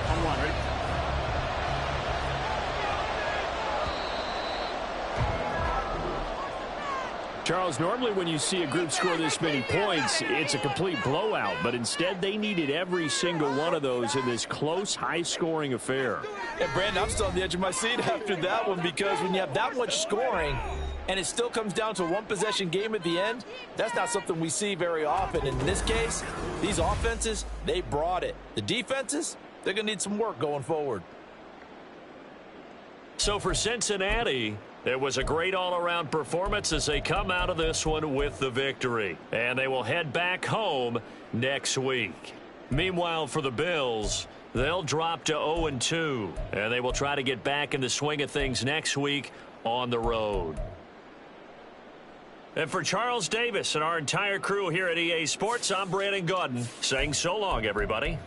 On one, ready? Charles, normally when you see a group score this many points, it's a complete blowout. But instead, they needed every single one of those in this close, high-scoring affair. Yeah, Brandon, I'm still on the edge of my seat after that one because when you have that much scoring and it still comes down to a one-possession game at the end, that's not something we see very often. In this case, these offenses, they brought it. The defenses, they're going to need some work going forward. So for Cincinnati, it was a great all-around performance as they come out of this one with the victory. And they will head back home next week. Meanwhile, for the Bills, they'll drop to 0-2. And they will try to get back in the swing of things next week on the road. And for Charles Davis and our entire crew here at EA Sports, I'm Brandon Gaudin saying so long, everybody.